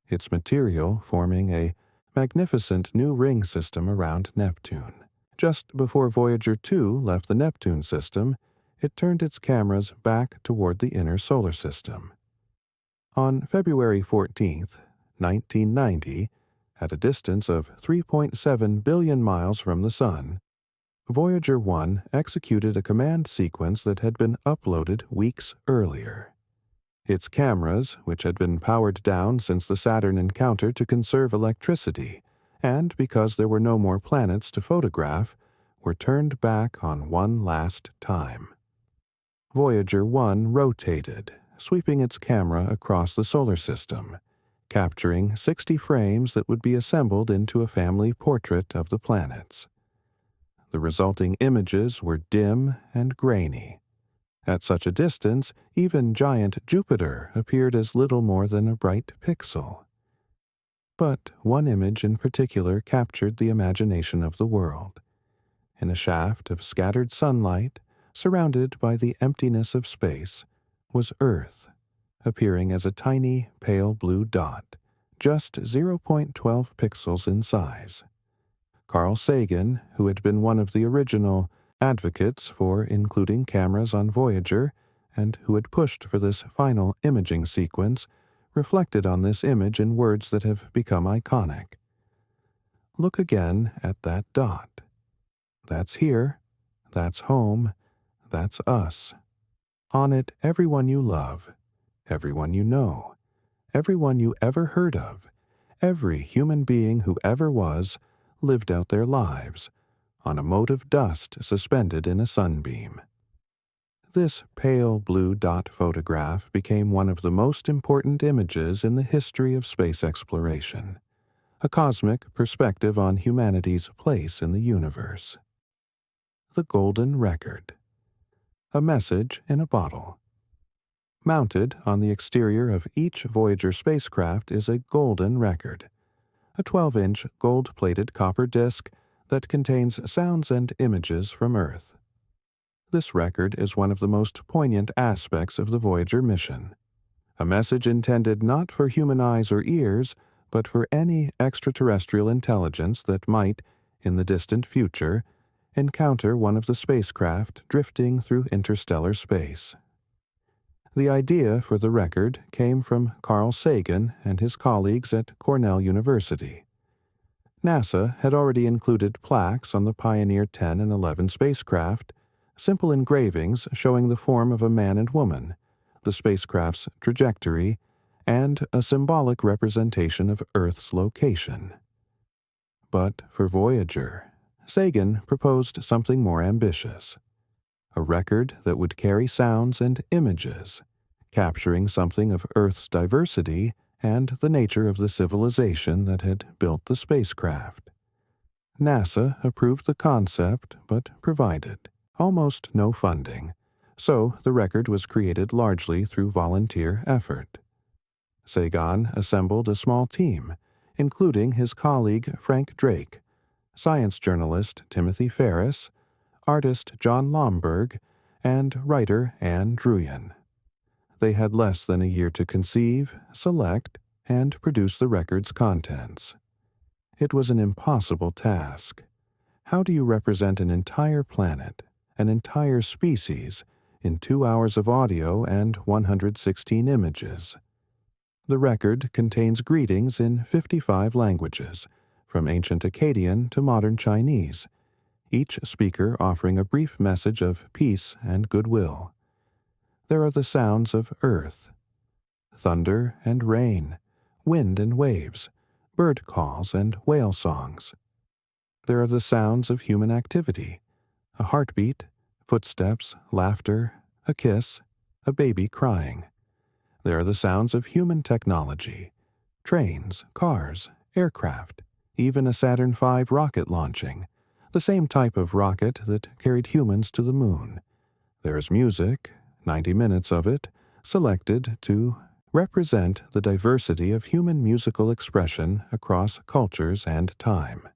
its material forming a magnificent new ring system around Neptune. Just before Voyager 2 left the Neptune system, it turned its cameras back toward the inner solar system. On February 14, 1990, at a distance of 3.7 billion miles from the Sun, Voyager 1 executed a command sequence that had been uploaded weeks earlier. Its cameras, which had been powered down since the Saturn encounter to conserve electricity, and because there were no more planets to photograph, were turned back on one last time. Voyager 1 rotated, sweeping its camera across the solar system, capturing 60 frames that would be assembled into a family portrait of the planets. The resulting images were dim and grainy. At such a distance, even giant Jupiter appeared as little more than a bright pixel. But one image in particular captured the imagination of the world. In a shaft of scattered sunlight, surrounded by the emptiness of space, was Earth, appearing as a tiny pale blue dot, just 0.12 pixels in size. Carl Sagan, who had been one of the original advocates for including cameras on Voyager and who had pushed for this final imaging sequence, reflected on this image in words that have become iconic. Look again at that dot. That's here, that's home, that's us. On it, everyone you love, everyone you know, everyone you ever heard of, every human being who ever was, lived out their lives, on a mote of dust suspended in a sunbeam. This pale blue dot photograph became one of the most important images in the history of space exploration, a cosmic perspective on humanity's place in the universe. The Golden Record. A message in a bottle. Mounted on the exterior of each Voyager spacecraft is a golden record, a 12-inch gold-plated copper disc that contains sounds and images from Earth. This record is one of the most poignant aspects of the Voyager mission, a message intended not for human eyes or ears, but for any extraterrestrial intelligence that might, in the distant future, encounter one of the spacecraft drifting through interstellar space. The idea for the record came from Carl Sagan and his colleagues at Cornell University. NASA had already included plaques on the Pioneer 10 and 11 spacecraft, simple engravings showing the form of a man and woman, the spacecraft's trajectory, and a symbolic representation of Earth's location. But for Voyager, Sagan proposed something more ambitious, a record that would carry sounds and images, capturing something of Earth's diversity and the nature of the civilization that had built the spacecraft. NASA approved the concept but provided almost no funding, so the record was created largely through volunteer effort. Sagan assembled a small team, including his colleague Frank Drake, science journalist Timothy Ferris, artist John Lomberg, and writer Anne Druyan. They had less than a year to conceive, select, and produce the record's contents. It was an impossible task. How do you represent an entire planet, an entire species, in 2 hours of audio and 116 images? The record contains greetings in 55 languages, from ancient Akkadian to modern Chinese, each speaker offering a brief message of peace and goodwill. There are the sounds of Earth, thunder and rain, wind and waves, bird calls and whale songs. There are the sounds of human activity, a heartbeat, footsteps, laughter, a kiss, a baby crying. There are the sounds of human technology, trains, cars, aircraft, even a Saturn V rocket launching, the same type of rocket that carried humans to the moon. There is music, 90 minutes of it, selected to represent the diversity of human musical expression across cultures and time.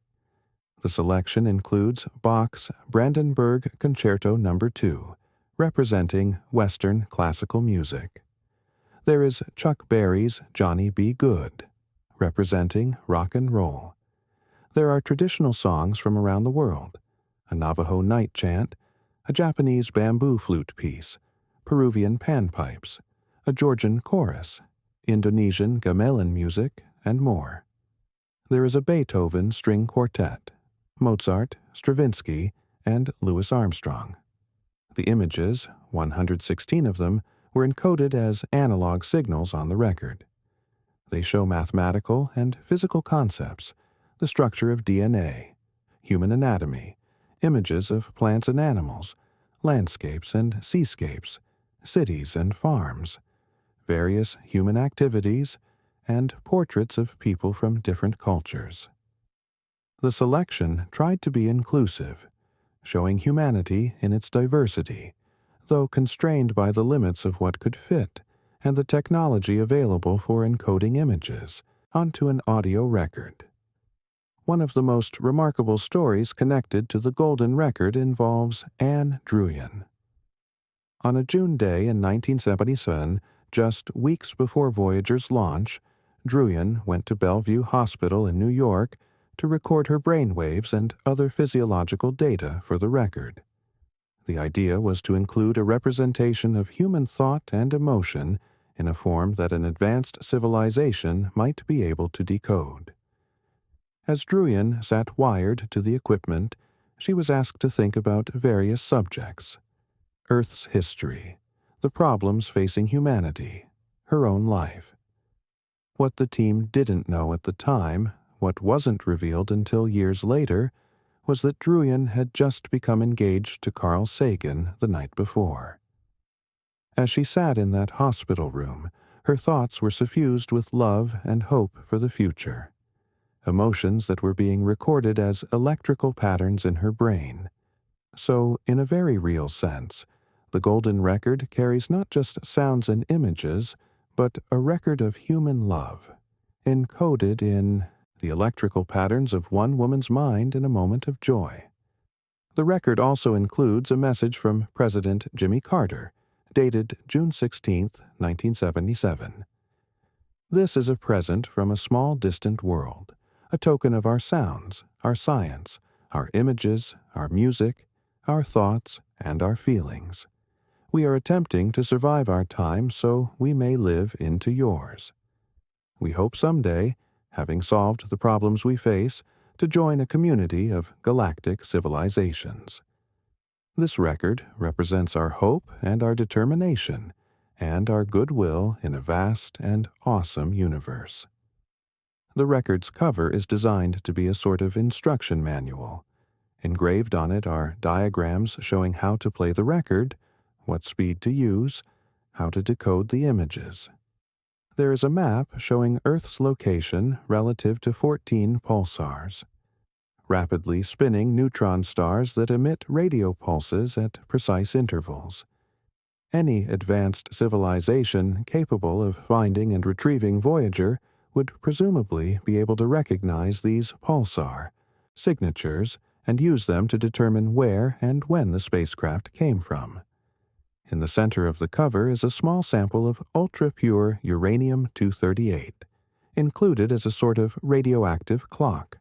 The selection includes Bach's Brandenburg Concerto No. 2, representing Western classical music. There is Chuck Berry's Johnny B. Good, representing rock and roll. There are traditional songs from around the world, a Navajo night chant, a Japanese bamboo flute piece, Peruvian panpipes, a Georgian chorus, Indonesian gamelan music, and more. There is a Beethoven string quartet, Mozart, Stravinsky, and Louis Armstrong. The images, 116 of them, were encoded as analog signals on the record. They show mathematical and physical concepts, the structure of DNA, human anatomy, images of plants and animals, landscapes and seascapes, cities and farms, various human activities, and portraits of people from different cultures. The selection tried to be inclusive, showing humanity in its diversity, though constrained by the limits of what could fit and the technology available for encoding images onto an audio record. One of the most remarkable stories connected to the Golden Record involves Anne Druyan. On a June day in 1977, just weeks before Voyager's launch, Druyan went to Bellevue Hospital in New York to record her brainwaves and other physiological data for the record. The idea was to include a representation of human thought and emotion in a form that an advanced civilization might be able to decode. As Druyan sat wired to the equipment, she was asked to think about various subjects: Earth's history, the problems facing humanity, her own life. What the team didn't know at the time, what wasn't revealed until years later, was that Druyan had just become engaged to Carl Sagan the night before. As she sat in that hospital room, her thoughts were suffused with love and hope for the future, emotions that were being recorded as electrical patterns in her brain. So, in a very real sense, the Golden Record carries not just sounds and images, but a record of human love, encoded in the electrical patterns of one woman's mind in a moment of joy. The record also includes a message from President Jimmy Carter, dated June 16, 1977. This is a present from a small distant world, a token of our sounds, our science, our images, our music, our thoughts, and our feelings. We are attempting to survive our time so we may live into yours. We hope someday, having solved the problems we face, to join a community of galactic civilizations. This record represents our hope and our determination, and our goodwill in a vast and awesome universe. The record's cover is designed to be a sort of instruction manual. Engraved on it are diagrams showing how to play the record, what speed to use, how to decode the images. There is a map showing Earth's location relative to 14 pulsars, rapidly spinning neutron stars that emit radio pulses at precise intervals. Any advanced civilization capable of finding and retrieving Voyager would presumably be able to recognize these pulsar signatures and use them to determine where and when the spacecraft came from. In the center of the cover is a small sample of ultra-pure uranium-238, included as a sort of radioactive clock.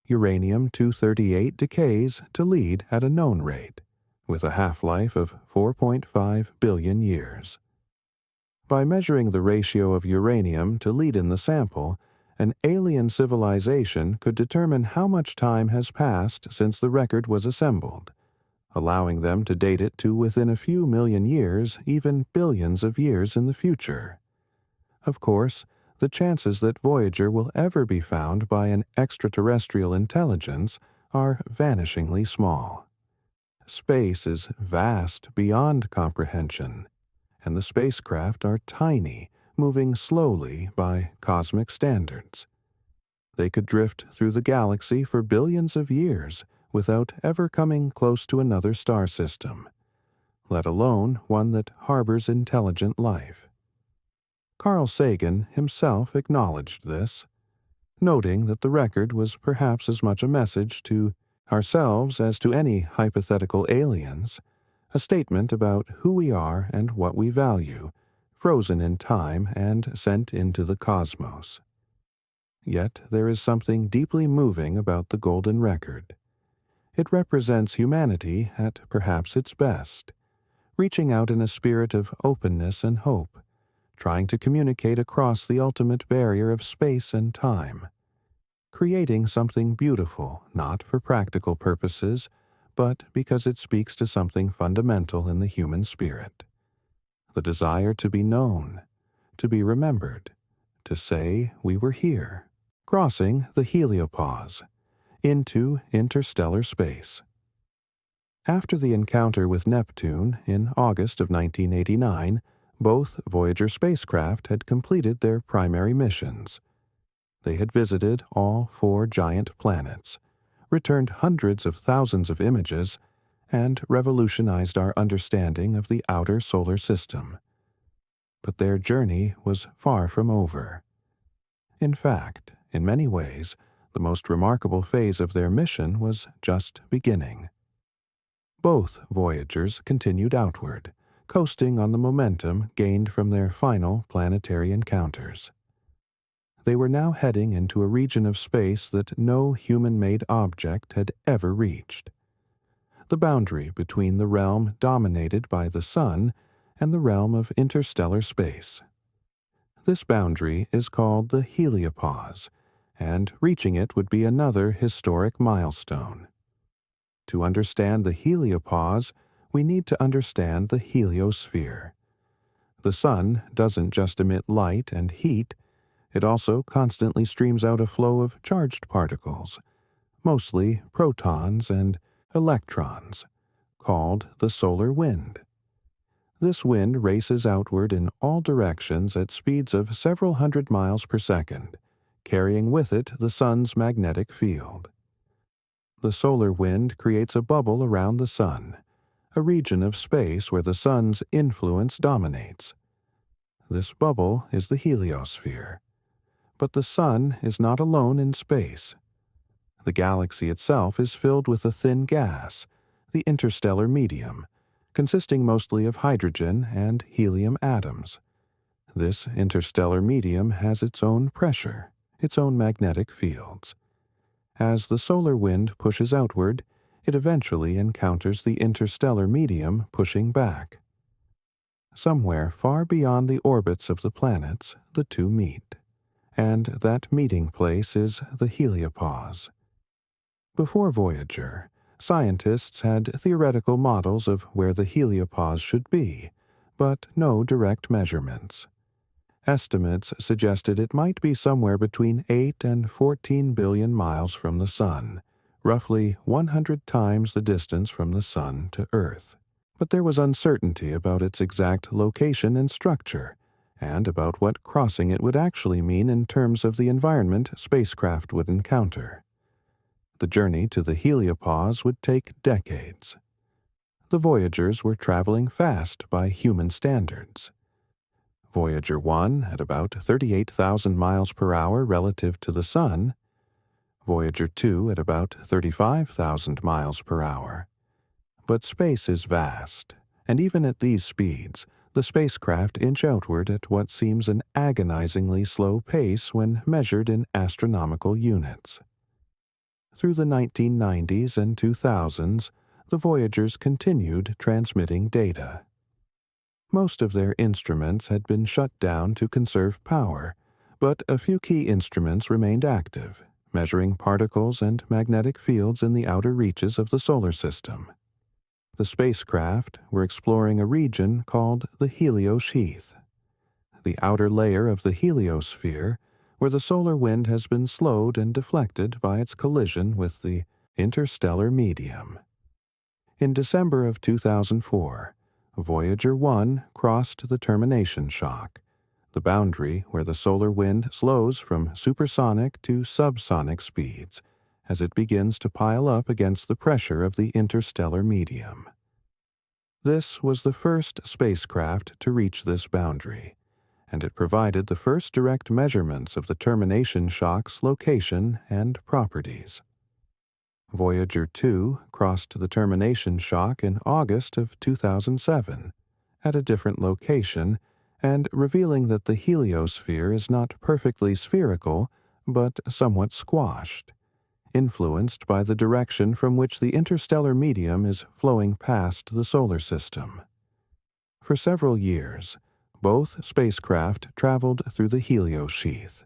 Uranium-238 decays to lead at a known rate, with a half-life of 4.5 billion years. By measuring the ratio of uranium to lead in the sample, an alien civilization could determine how much time has passed since the record was assembled, allowing them to date it to within a few million years, even billions of years in the future. Of course, the chances that Voyager will ever be found by an extraterrestrial intelligence are vanishingly small. Space is vast beyond comprehension, and the spacecraft are tiny, moving slowly by cosmic standards. They could drift through the galaxy for billions of years without ever coming close to another star system, let alone one that harbors intelligent life. Carl Sagan himself acknowledged this, noting that the record was perhaps as much a message to ourselves as to any hypothetical aliens, a statement about who we are and what we value, frozen in time and sent into the cosmos. Yet there is something deeply moving about the Golden Record. It represents humanity at perhaps its best, reaching out in a spirit of openness and hope, trying to communicate across the ultimate barrier of space and time, creating something beautiful not for practical purposes, but because it speaks to something fundamental in the human spirit. The desire to be known, to be remembered, to say we were here, crossing the Heliopause into interstellar space. After the encounter with Neptune in August of 1989, both Voyager spacecraft had completed their primary missions. They had visited all 4 giant planets, returned hundreds of thousands of images, and revolutionized our understanding of the outer solar system. But their journey was far from over. In fact, in many ways, the most remarkable phase of their mission was just beginning. Both Voyagers continued outward, coasting on the momentum gained from their final planetary encounters. They were now heading into a region of space that no human-made object had ever reached. The boundary between the realm dominated by the Sun and the realm of interstellar space. This boundary is called the Heliopause, and reaching it would be another historic milestone. To understand the Heliopause, we need to understand the heliosphere. The Sun doesn't just emit light and heat, it also constantly streams out a flow of charged particles, mostly protons and electrons, called the solar wind. This wind races outward in all directions at speeds of several hundred miles per second, carrying with it the Sun's magnetic field. The solar wind creates a bubble around the Sun, a region of space where the Sun's influence dominates. This bubble is the heliosphere. But the Sun is not alone in space. The galaxy itself is filled with a thin gas, the interstellar medium, consisting mostly of hydrogen and helium atoms. This interstellar medium has its own pressure, its own magnetic fields. As the solar wind pushes outward, it eventually encounters the interstellar medium pushing back. Somewhere far beyond the orbits of the planets, the two meet, and that meeting place is the Heliopause. Before Voyager, scientists had theoretical models of where the Heliopause should be, but no direct measurements. Estimates suggested it might be somewhere between 8 and 14 billion miles from the Sun, roughly 100 times the distance from the Sun to Earth. But there was uncertainty about its exact location and structure, and about what crossing it would actually mean in terms of the environment spacecraft would encounter. The journey to the Heliopause would take decades. The Voyagers were traveling fast by human standards. Voyager 1 at about 38,000 miles per hour relative to the Sun, Voyager 2 at about 35,000 miles per hour. But space is vast, and even at these speeds, the spacecraft inch outward at what seems an agonizingly slow pace when measured in astronomical units. Through the 1990s and 2000s, the Voyagers continued transmitting data. Most of their instruments had been shut down to conserve power, but a few key instruments remained active, measuring particles and magnetic fields in the outer reaches of the solar system. The spacecraft were exploring a region called the heliosheath, the outer layer of the heliosphere, where the solar wind has been slowed and deflected by its collision with the interstellar medium. In December of 2004, Voyager 1 crossed the termination shock, the boundary where the solar wind slows from supersonic to subsonic speeds as it begins to pile up against the pressure of the interstellar medium. This was the first spacecraft to reach this boundary, and it provided the first direct measurements of the termination shock's location and properties. Voyager 2 crossed the termination shock in August of 2007, at a different location, and revealing that the heliosphere is not perfectly spherical, but somewhat squashed, influenced by the direction from which the interstellar medium is flowing past the solar system. For several years, both spacecraft traveled through the Helios sheath,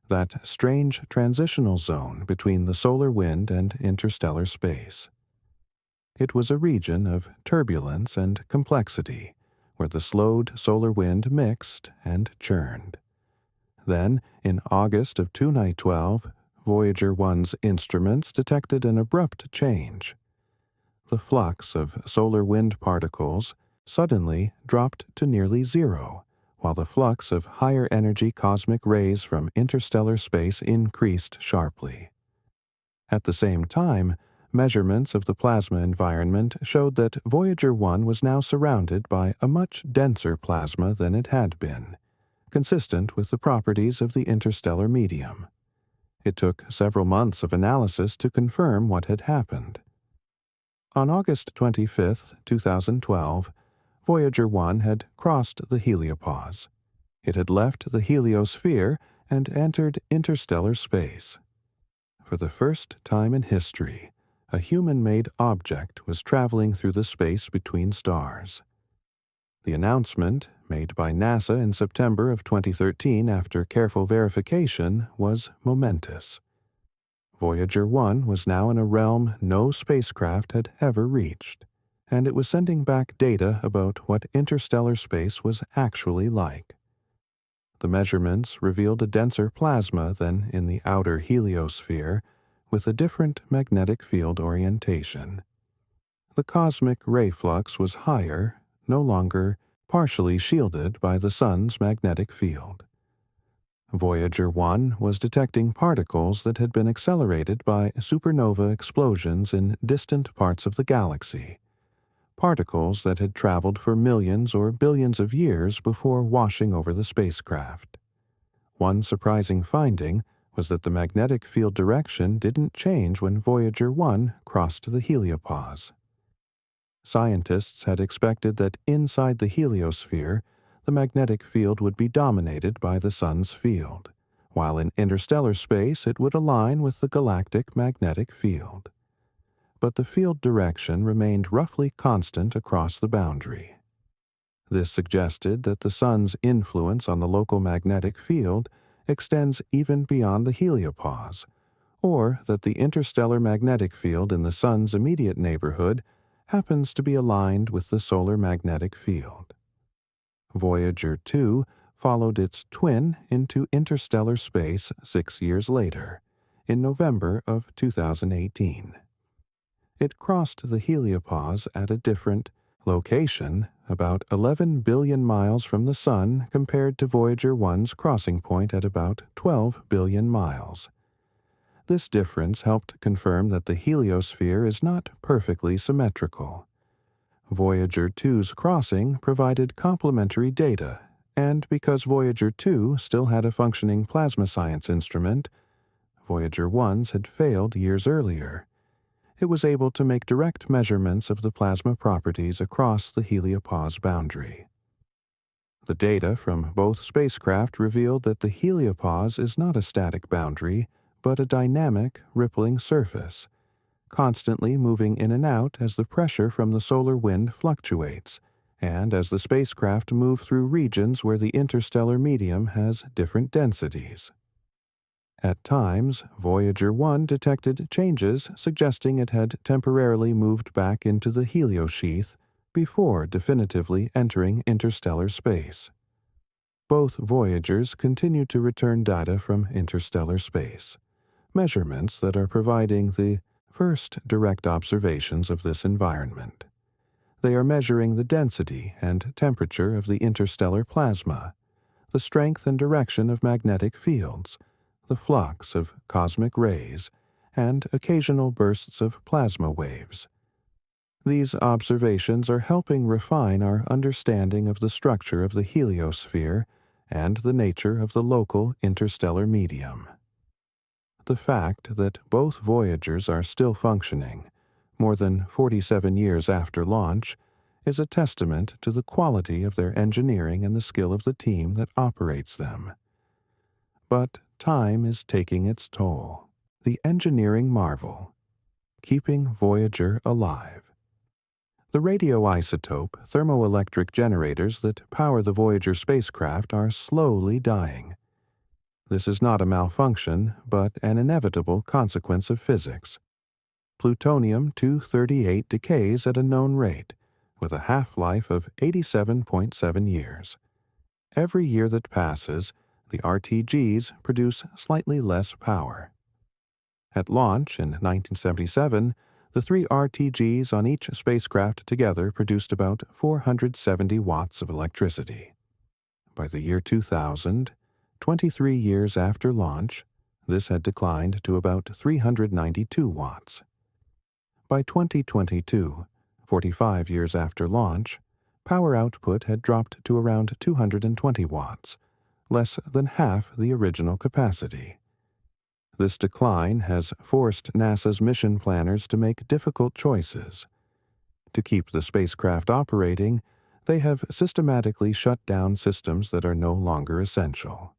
that strange transitional zone between the solar wind and interstellar space. It was a region of turbulence and complexity, where the slowed solar wind mixed and churned. Then, in August of 2012, Voyager 1's instruments detected an abrupt change. The flux of solar wind particles suddenly dropped to nearly zero, while the flux of higher energy cosmic rays from interstellar space increased sharply. At the same time, measurements of the plasma environment showed that Voyager 1 was now surrounded by a much denser plasma than it had been, consistent with the properties of the interstellar medium. It took several months of analysis to confirm what had happened. On August 25, 2012, Voyager 1 had crossed the Heliopause. It had left the heliosphere and entered interstellar space. For the first time in history, a human-made object was traveling through the space between stars. The announcement, made by NASA in September of 2013 after careful verification, was momentous. Voyager 1 was now in a realm no spacecraft had ever reached, and it was sending back data about what interstellar space was actually like. The measurements revealed a denser plasma than in the outer heliosphere, with a different magnetic field orientation. The cosmic ray flux was higher, no longer partially shielded by the Sun's magnetic field. Voyager 1 was detecting particles that had been accelerated by supernova explosions in distant parts of the galaxy, particles that had traveled for millions or billions of years before washing over the spacecraft. One surprising finding was that the magnetic field direction didn't change when Voyager 1 crossed the heliopause. Scientists had expected that inside the heliosphere, the magnetic field would be dominated by the Sun's field, while in interstellar space it would align with the galactic magnetic field. But the field direction remained roughly constant across the boundary. This suggested that the Sun's influence on the local magnetic field extends even beyond the heliopause, or that the interstellar magnetic field in the Sun's immediate neighborhood happens to be aligned with the solar magnetic field. Voyager 2 followed its twin into interstellar space 6 years later, in November of 2018. It crossed the heliopause at a different location, about 11 billion miles from the Sun compared to Voyager 1's crossing point at about 12 billion miles. This difference helped confirm that the heliosphere is not perfectly symmetrical. Voyager 2's crossing provided complementary data, and because Voyager 2 still had a functioning plasma science instrument, Voyager 1's had failed years earlier. It was able to make direct measurements of the plasma properties across the heliopause boundary. The data from both spacecraft revealed that the heliopause is not a static boundary, but a dynamic, rippling surface, constantly moving in and out as the pressure from the solar wind fluctuates, and as the spacecraft move through regions where the interstellar medium has different densities. At times, Voyager 1 detected changes suggesting it had temporarily moved back into the heliosheath before definitively entering interstellar space. Both Voyagers continue to return data from interstellar space, measurements that are providing the first direct observations of this environment. They are measuring the density and temperature of the interstellar plasma, the strength and direction of magnetic fields, the flux of cosmic rays, and occasional bursts of plasma waves. These observations are helping refine our understanding of the structure of the heliosphere and the nature of the local interstellar medium. The fact that both Voyagers are still functioning, more than 47 years after launch, is a testament to the quality of their engineering and the skill of the team that operates them. But time is taking its toll. The engineering marvel, keeping Voyager alive. The radioisotope thermoelectric generators that power the Voyager spacecraft are slowly dying. This is not a malfunction, but an inevitable consequence of physics. Plutonium-238 decays at a known rate, with a half-life of 87.7 years. Every year that passes, the RTGs produce slightly less power. At launch in 1977, the 3 RTGs on each spacecraft together produced about 470 watts of electricity. By the year 2000, 23 years after launch, this had declined to about 392 watts. By 2022, 45 years after launch, power output had dropped to around 220 watts, less than half the original capacity. This decline has forced NASA's mission planners to make difficult choices. To keep the spacecraft operating, they have systematically shut down systems that are no longer essential.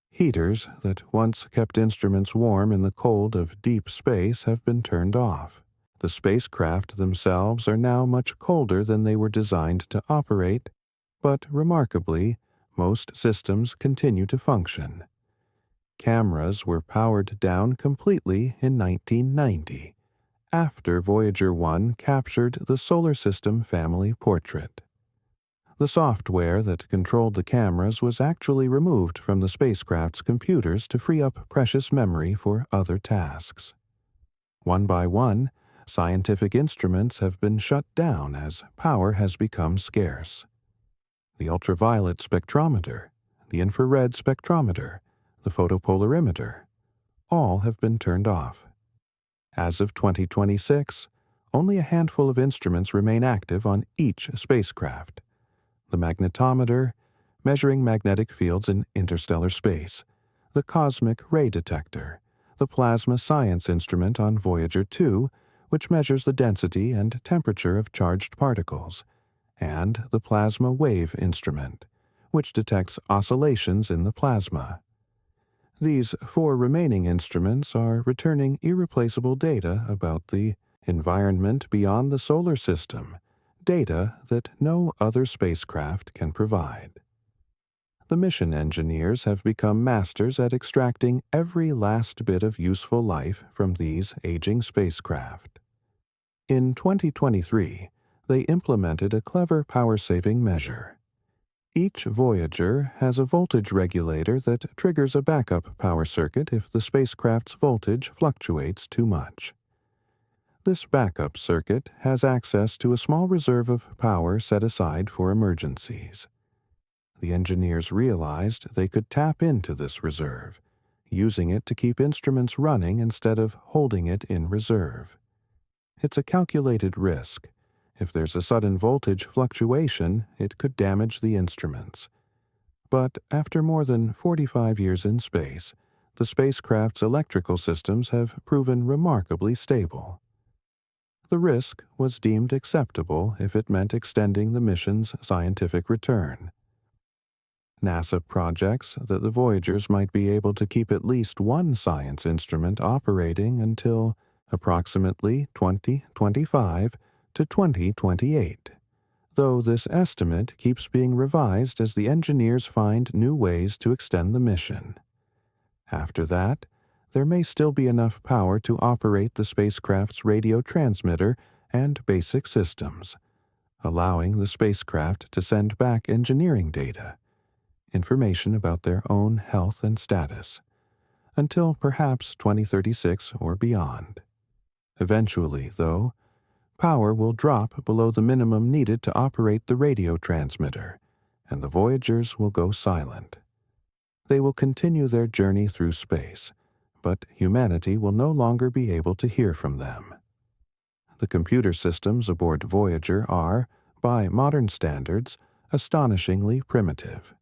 Heaters that once kept instruments warm in the cold of deep space have been turned off. The spacecraft themselves are now much colder than they were designed to operate, but remarkably, most systems continue to function. Cameras were powered down completely in 1990, after Voyager 1 captured the Solar System family portrait. The software that controlled the cameras was actually removed from the spacecraft's computers to free up precious memory for other tasks. One by one, scientific instruments have been shut down as power has become scarce. The ultraviolet spectrometer, the infrared spectrometer, the photopolarimeter, all have been turned off. As of 2026, only a handful of instruments remain active on each spacecraft. The magnetometer, measuring magnetic fields in interstellar space, the cosmic ray detector, the plasma science instrument on Voyager 2, which measures the density and temperature of charged particles, and the plasma wave instrument, which detects oscillations in the plasma. These 4 remaining instruments are returning irreplaceable data about the environment beyond the solar system, data that no other spacecraft can provide. The mission engineers have become masters at extracting every last bit of useful life from these aging spacecraft. In 2023, they implemented a clever power-saving measure. Each Voyager has a voltage regulator that triggers a backup power circuit if the spacecraft's voltage fluctuates too much. This backup circuit has access to a small reserve of power set aside for emergencies. The engineers realized they could tap into this reserve, using it to keep instruments running instead of holding it in reserve. It's a calculated risk. If there's a sudden voltage fluctuation, it could damage the instruments. But after more than 45 years in space, the spacecraft's electrical systems have proven remarkably stable. The risk was deemed acceptable if it meant extending the mission's scientific return. NASA projects that the Voyagers might be able to keep at least one science instrument operating until approximately 2025 to 2028, though this estimate keeps being revised as the engineers find new ways to extend the mission. After that, there may still be enough power to operate the spacecraft's radio transmitter and basic systems, allowing the spacecraft to send back engineering data, information about their own health and status, until perhaps 2036 or beyond. Eventually, though, power will drop below the minimum needed to operate the radio transmitter, and the Voyagers will go silent. They will continue their journey through space, but humanity will no longer be able to hear from them. The computer systems aboard Voyager are, by modern standards, astonishingly primitive.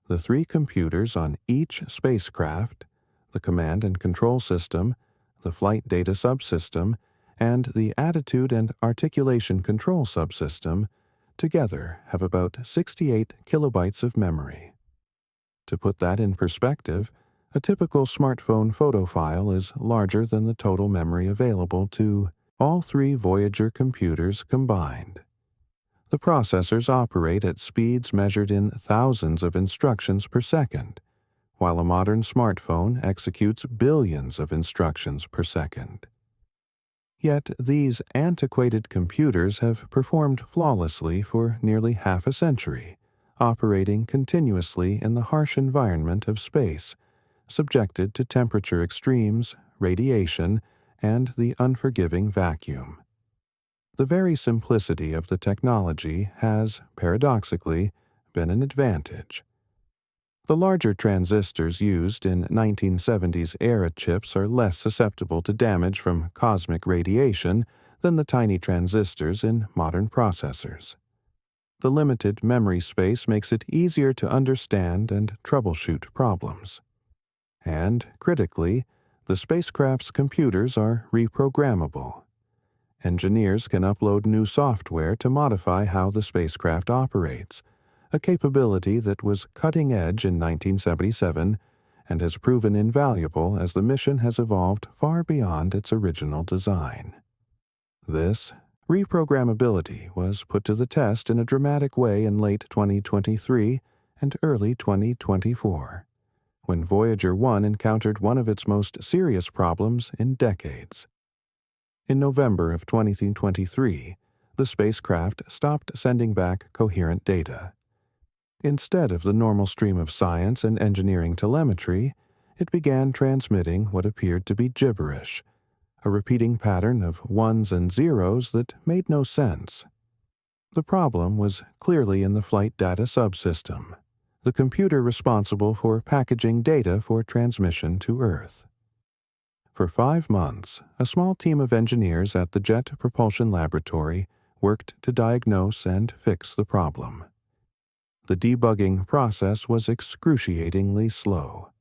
The 3 computers on each spacecraft, the command and control system, the flight data subsystem, and the attitude and articulation control subsystem, together have about 68 kilobytes of memory. To put that in perspective, a typical smartphone photo file is larger than the total memory available to all three Voyager computers combined. The processors operate at speeds measured in thousands of instructions per second, while a modern smartphone executes billions of instructions per second. Yet these antiquated computers have performed flawlessly for nearly half a century, operating continuously in the harsh environment of space, subjected to temperature extremes, radiation, and the unforgiving vacuum. The very simplicity of the technology has, paradoxically, been an advantage. The larger transistors used in 1970s era chips are less susceptible to damage from cosmic radiation than the tiny transistors in modern processors. The limited memory space makes it easier to understand and troubleshoot problems. And, critically, the spacecraft's computers are reprogrammable. Engineers can upload new software to modify how the spacecraft operates, a capability that was cutting edge in 1977 and has proven invaluable as the mission has evolved far beyond its original design. This reprogrammability was put to the test in a dramatic way in late 2023 and early 2024, when Voyager 1 encountered one of its most serious problems in decades. In November of 2023, the spacecraft stopped sending back coherent data. Instead of the normal stream of science and engineering telemetry, it began transmitting what appeared to be gibberish, a repeating pattern of ones and zeros that made no sense. The problem was clearly in the flight data subsystem, the computer responsible for packaging data for transmission to Earth. For 5 months, a small team of engineers at the Jet Propulsion Laboratory worked to diagnose and fix the problem. The debugging process was excruciatingly slow.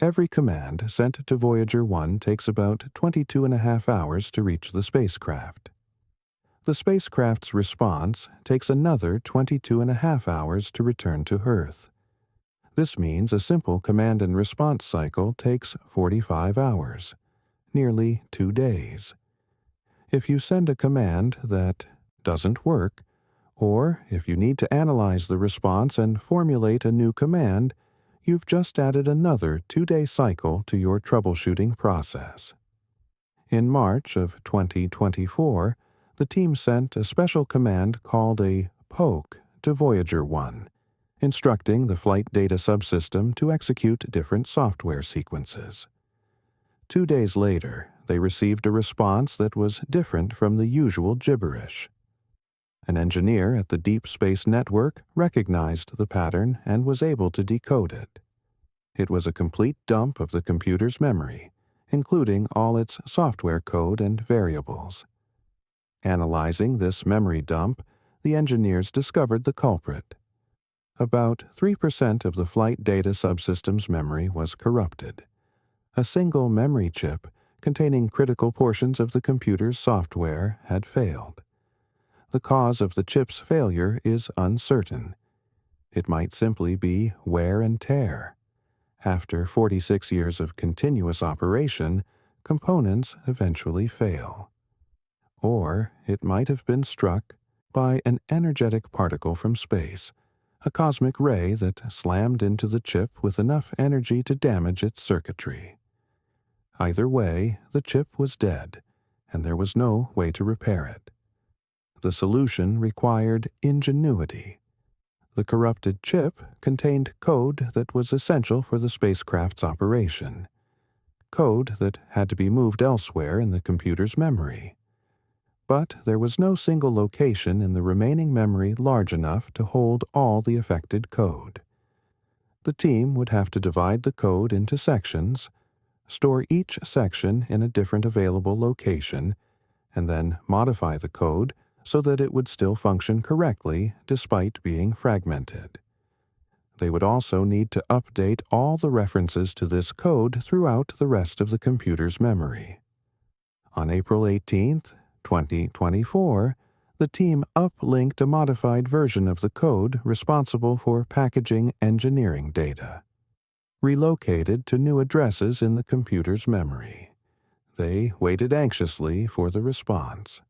Every command sent to Voyager 1 takes about 22.5 hours to reach the spacecraft. The spacecraft's response takes another 22.5 hours to return to Earth. This means a simple command and response cycle takes 45 hours, nearly 2 days. If you send a command that doesn't work, or if you need to analyze the response and formulate a new command, you've just added another 2-day cycle to your troubleshooting process. In March of 2024, the team sent a special command called a poke to Voyager 1, instructing the flight data subsystem to execute different software sequences. 2 days later, they received a response that was different from the usual gibberish. An engineer at the Deep Space Network recognized the pattern and was able to decode it. It was a complete dump of the computer's memory, including all its software code and variables. Analyzing this memory dump, the engineers discovered the culprit. About 3% of the flight data subsystem's memory was corrupted. A single memory chip containing critical portions of the computer's software had failed. The cause of the chip's failure is uncertain. It might simply be wear and tear. After 46 years of continuous operation, components eventually fail. Or it might have been struck by an energetic particle from space, a cosmic ray that slammed into the chip with enough energy to damage its circuitry. Either way, the chip was dead, and there was no way to repair it. The solution required ingenuity. The corrupted chip contained code that was essential for the spacecraft's operation, code that had to be moved elsewhere in the computer's memory. But there was no single location in the remaining memory large enough to hold all the affected code. The team would have to divide the code into sections, store each section in a different available location, and then modify the code so that it would still function correctly despite being fragmented. They would also need to update all the references to this code throughout the rest of the computer's memory. On April 18, 2024, the team uplinked a modified version of the code responsible for packaging engineering data, relocated to new addresses in the computer's memory. They waited anxiously for the response.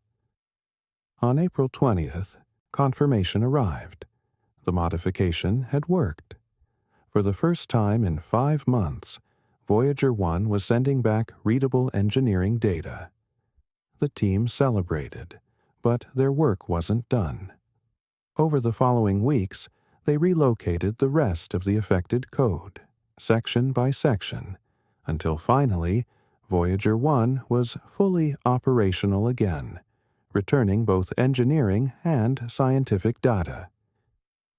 On April 20th, confirmation arrived. The modification had worked. For the first time in 5 months, Voyager 1 was sending back readable engineering data. The team celebrated, but their work wasn't done. Over the following weeks, they relocated the rest of the affected code, section by section, until finally, Voyager 1 was fully operational again, returning both engineering and scientific data.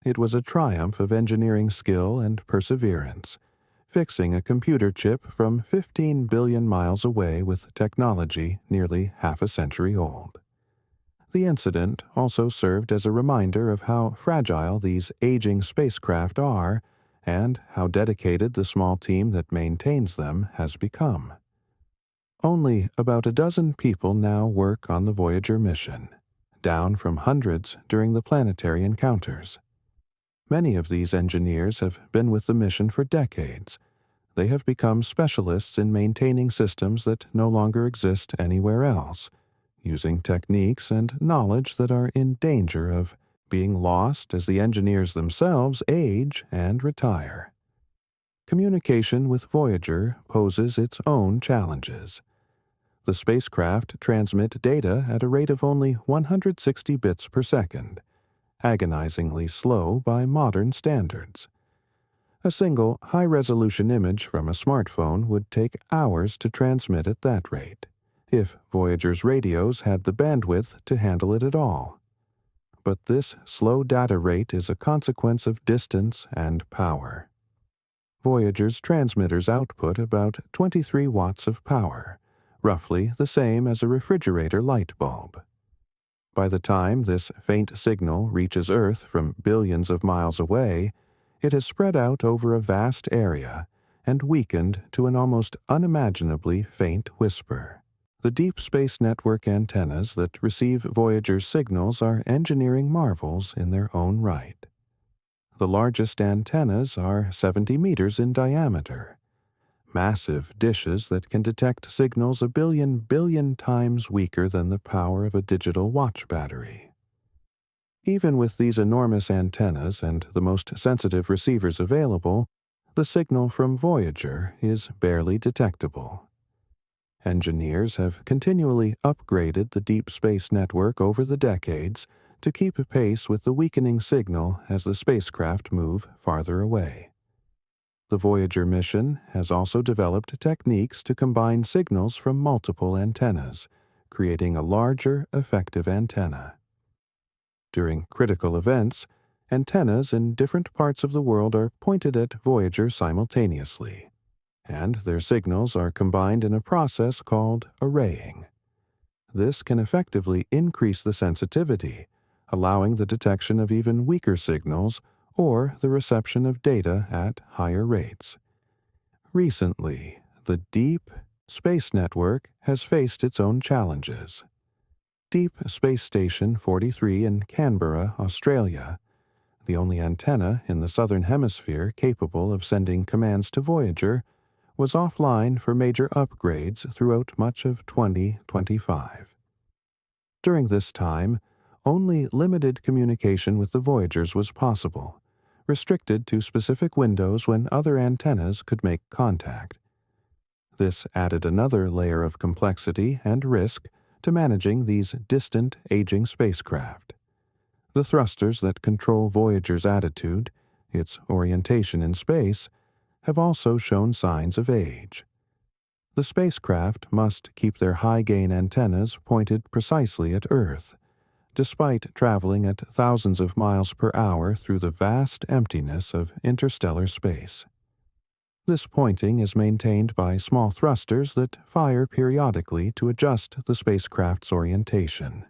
It was a triumph of engineering skill and perseverance, fixing a computer chip from 15 billion miles away with technology nearly half a century old. The incident also served as a reminder of how fragile these aging spacecraft are and how dedicated the small team that maintains them has become. Only about a dozen people now work on the Voyager mission, down from hundreds during the planetary encounters. Many of these engineers have been with the mission for decades. They have become specialists in maintaining systems that no longer exist anywhere else, using techniques and knowledge that are in danger of being lost as the engineers themselves age and retire. Communication with Voyager poses its own challenges. The spacecraft transmit data at a rate of only 160 bits per second, agonizingly slow by modern standards. A single high-resolution image from a smartphone would take hours to transmit at that rate, if Voyager's radios had the bandwidth to handle it at all. But this slow data rate is a consequence of distance and power. Voyager's transmitters output about 23 watts of power, roughly the same as a refrigerator light bulb. By the time this faint signal reaches Earth from billions of miles away, it has spread out over a vast area and weakened to an almost unimaginably faint whisper. The Deep Space Network antennas that receive Voyager's signals are engineering marvels in their own right. The largest antennas are 70 meters in diameter, massive dishes that can detect signals a billion times weaker than the power of a digital watch battery. Even with these enormous antennas and the most sensitive receivers available, the signal from Voyager is barely detectable. Engineers have continually upgraded the Deep Space Network over the decades to keep pace with the weakening signal as the spacecraft move farther away. The Voyager mission has also developed techniques to combine signals from multiple antennas, creating a larger, effective antenna. During critical events, antennas in different parts of the world are pointed at Voyager simultaneously, and their signals are combined in a process called arraying. This can effectively increase the sensitivity, allowing the detection of even weaker signals or the reception of data at higher rates. Recently, the Deep Space Network has faced its own challenges. Deep Space Station 43 in Canberra, Australia, the only antenna in the southern hemisphere capable of sending commands to Voyager, was offline for major upgrades throughout much of 2025. During this time, only limited communication with the Voyagers was possible, restricted to specific windows when other antennas could make contact. This added another layer of complexity and risk to managing these distant, aging spacecraft. The thrusters that control Voyager's attitude, its orientation in space, have also shown signs of age. The spacecraft must keep their high-gain antennas pointed precisely at Earth, despite traveling at thousands of miles per hour through the vast emptiness of interstellar space. This pointing is maintained by small thrusters that fire periodically to adjust the spacecraft's orientation.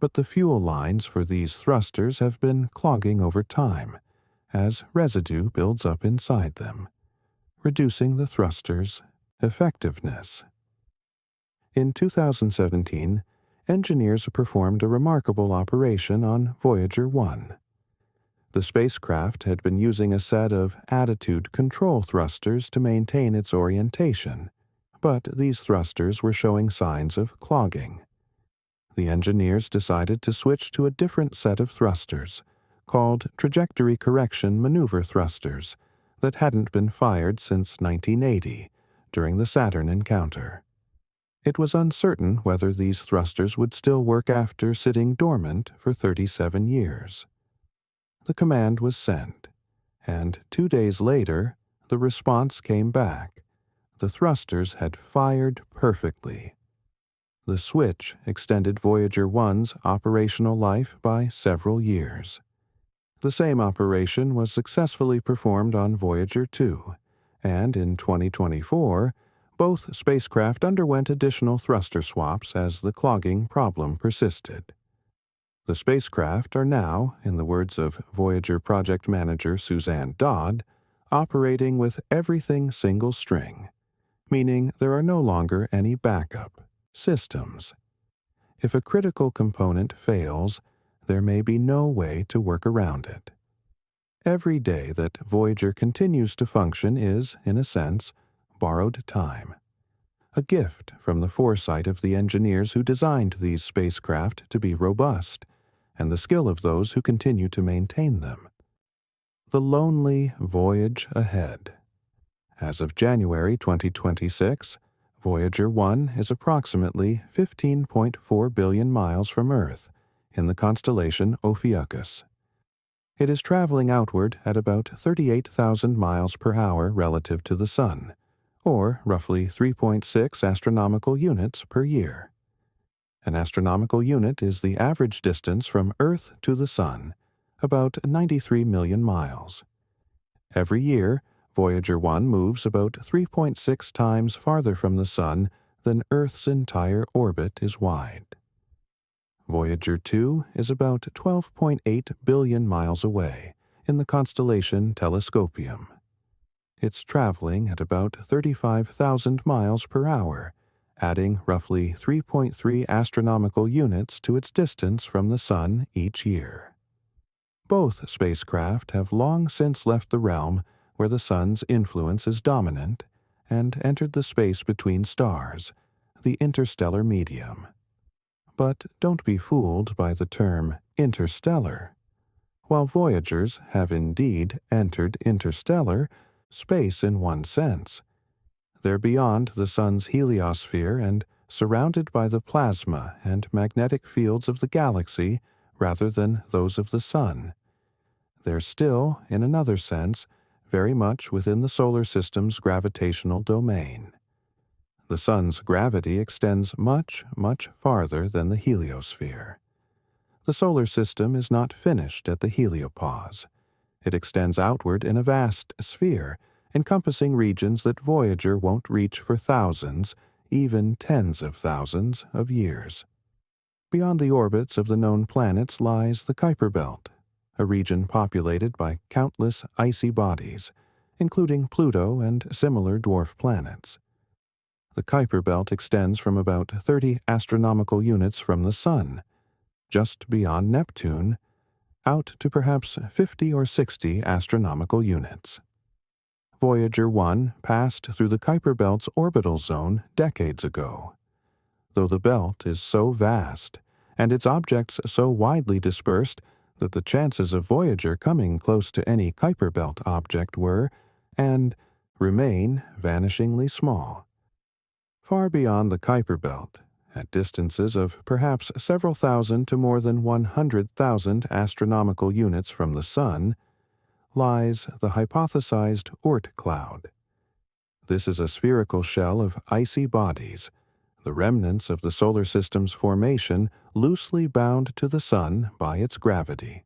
But the fuel lines for these thrusters have been clogging over time, as residue builds up inside them, reducing the thrusters' effectiveness. In 2017, engineers performed a remarkable operation on Voyager 1. The spacecraft had been using a set of attitude control thrusters to maintain its orientation, but these thrusters were showing signs of clogging. The engineers decided to switch to a different set of thrusters, called trajectory correction maneuver thrusters, that hadn't been fired since 1980, during the Saturn encounter. It was uncertain whether these thrusters would still work after sitting dormant for 37 years. The command was sent, and 2 days later, the response came back. The thrusters had fired perfectly. The switch extended Voyager 1's operational life by several years. The same operation was successfully performed on Voyager 2, and in 2024, both spacecraft underwent additional thruster swaps as the clogging problem persisted. The spacecraft are now, in the words of Voyager project manager Suzanne Dodd, operating with everything single string, meaning there are no longer any backup systems. If a critical component fails, there may be no way to work around it. Every day that Voyager continues to function is, in a sense, borrowed time. A gift from the foresight of the engineers who designed these spacecraft to be robust, and the skill of those who continue to maintain them. The lonely voyage ahead. As of January 2026, Voyager 1 is approximately 15.4 billion miles from Earth, in the constellation Ophiuchus. It is traveling outward at about 38,000 miles per hour relative to the Sun, or roughly 3.6 astronomical units per year. An astronomical unit is the average distance from Earth to the Sun, about 93 million miles. Every year, Voyager 1 moves about 3.6 times farther from the Sun than Earth's entire orbit is wide. Voyager 2 is about 12.8 billion miles away, in the constellation Telescopium. It's traveling at about 35,000 miles per hour, adding roughly 3.3 astronomical units to its distance from the Sun each year. Both spacecraft have long since left the realm where the Sun's influence is dominant and entered the space between stars, the interstellar medium. But don't be fooled by the term interstellar. While Voyagers have indeed entered interstellar space in one sense, they're beyond the Sun's heliosphere and surrounded by the plasma and magnetic fields of the galaxy rather than those of the Sun. They're still, in another sense, very much within the solar system's gravitational domain. The Sun's gravity extends much, much farther than the heliosphere. The solar system is not finished at the Heliopause. It extends outward in a vast sphere, encompassing regions that Voyager won't reach for thousands, even tens of thousands, of years. Beyond the orbits of the known planets lies the Kuiper Belt, a region populated by countless icy bodies, including Pluto and similar dwarf planets. The Kuiper Belt extends from about 30 astronomical units from the Sun, just beyond Neptune, out to perhaps 50 or 60 astronomical units. Voyager 1 passed through the Kuiper Belt's orbital zone decades ago. Though the belt is so vast, and its objects so widely dispersed that the chances of Voyager coming close to any Kuiper Belt object were, and remain, vanishingly small. Far beyond the Kuiper Belt, at distances of perhaps several thousand to more than 100,000 astronomical units from the Sun, lies the hypothesized Oort cloud. This is a spherical shell of icy bodies, the remnants of the solar system's formation loosely bound to the Sun by its gravity.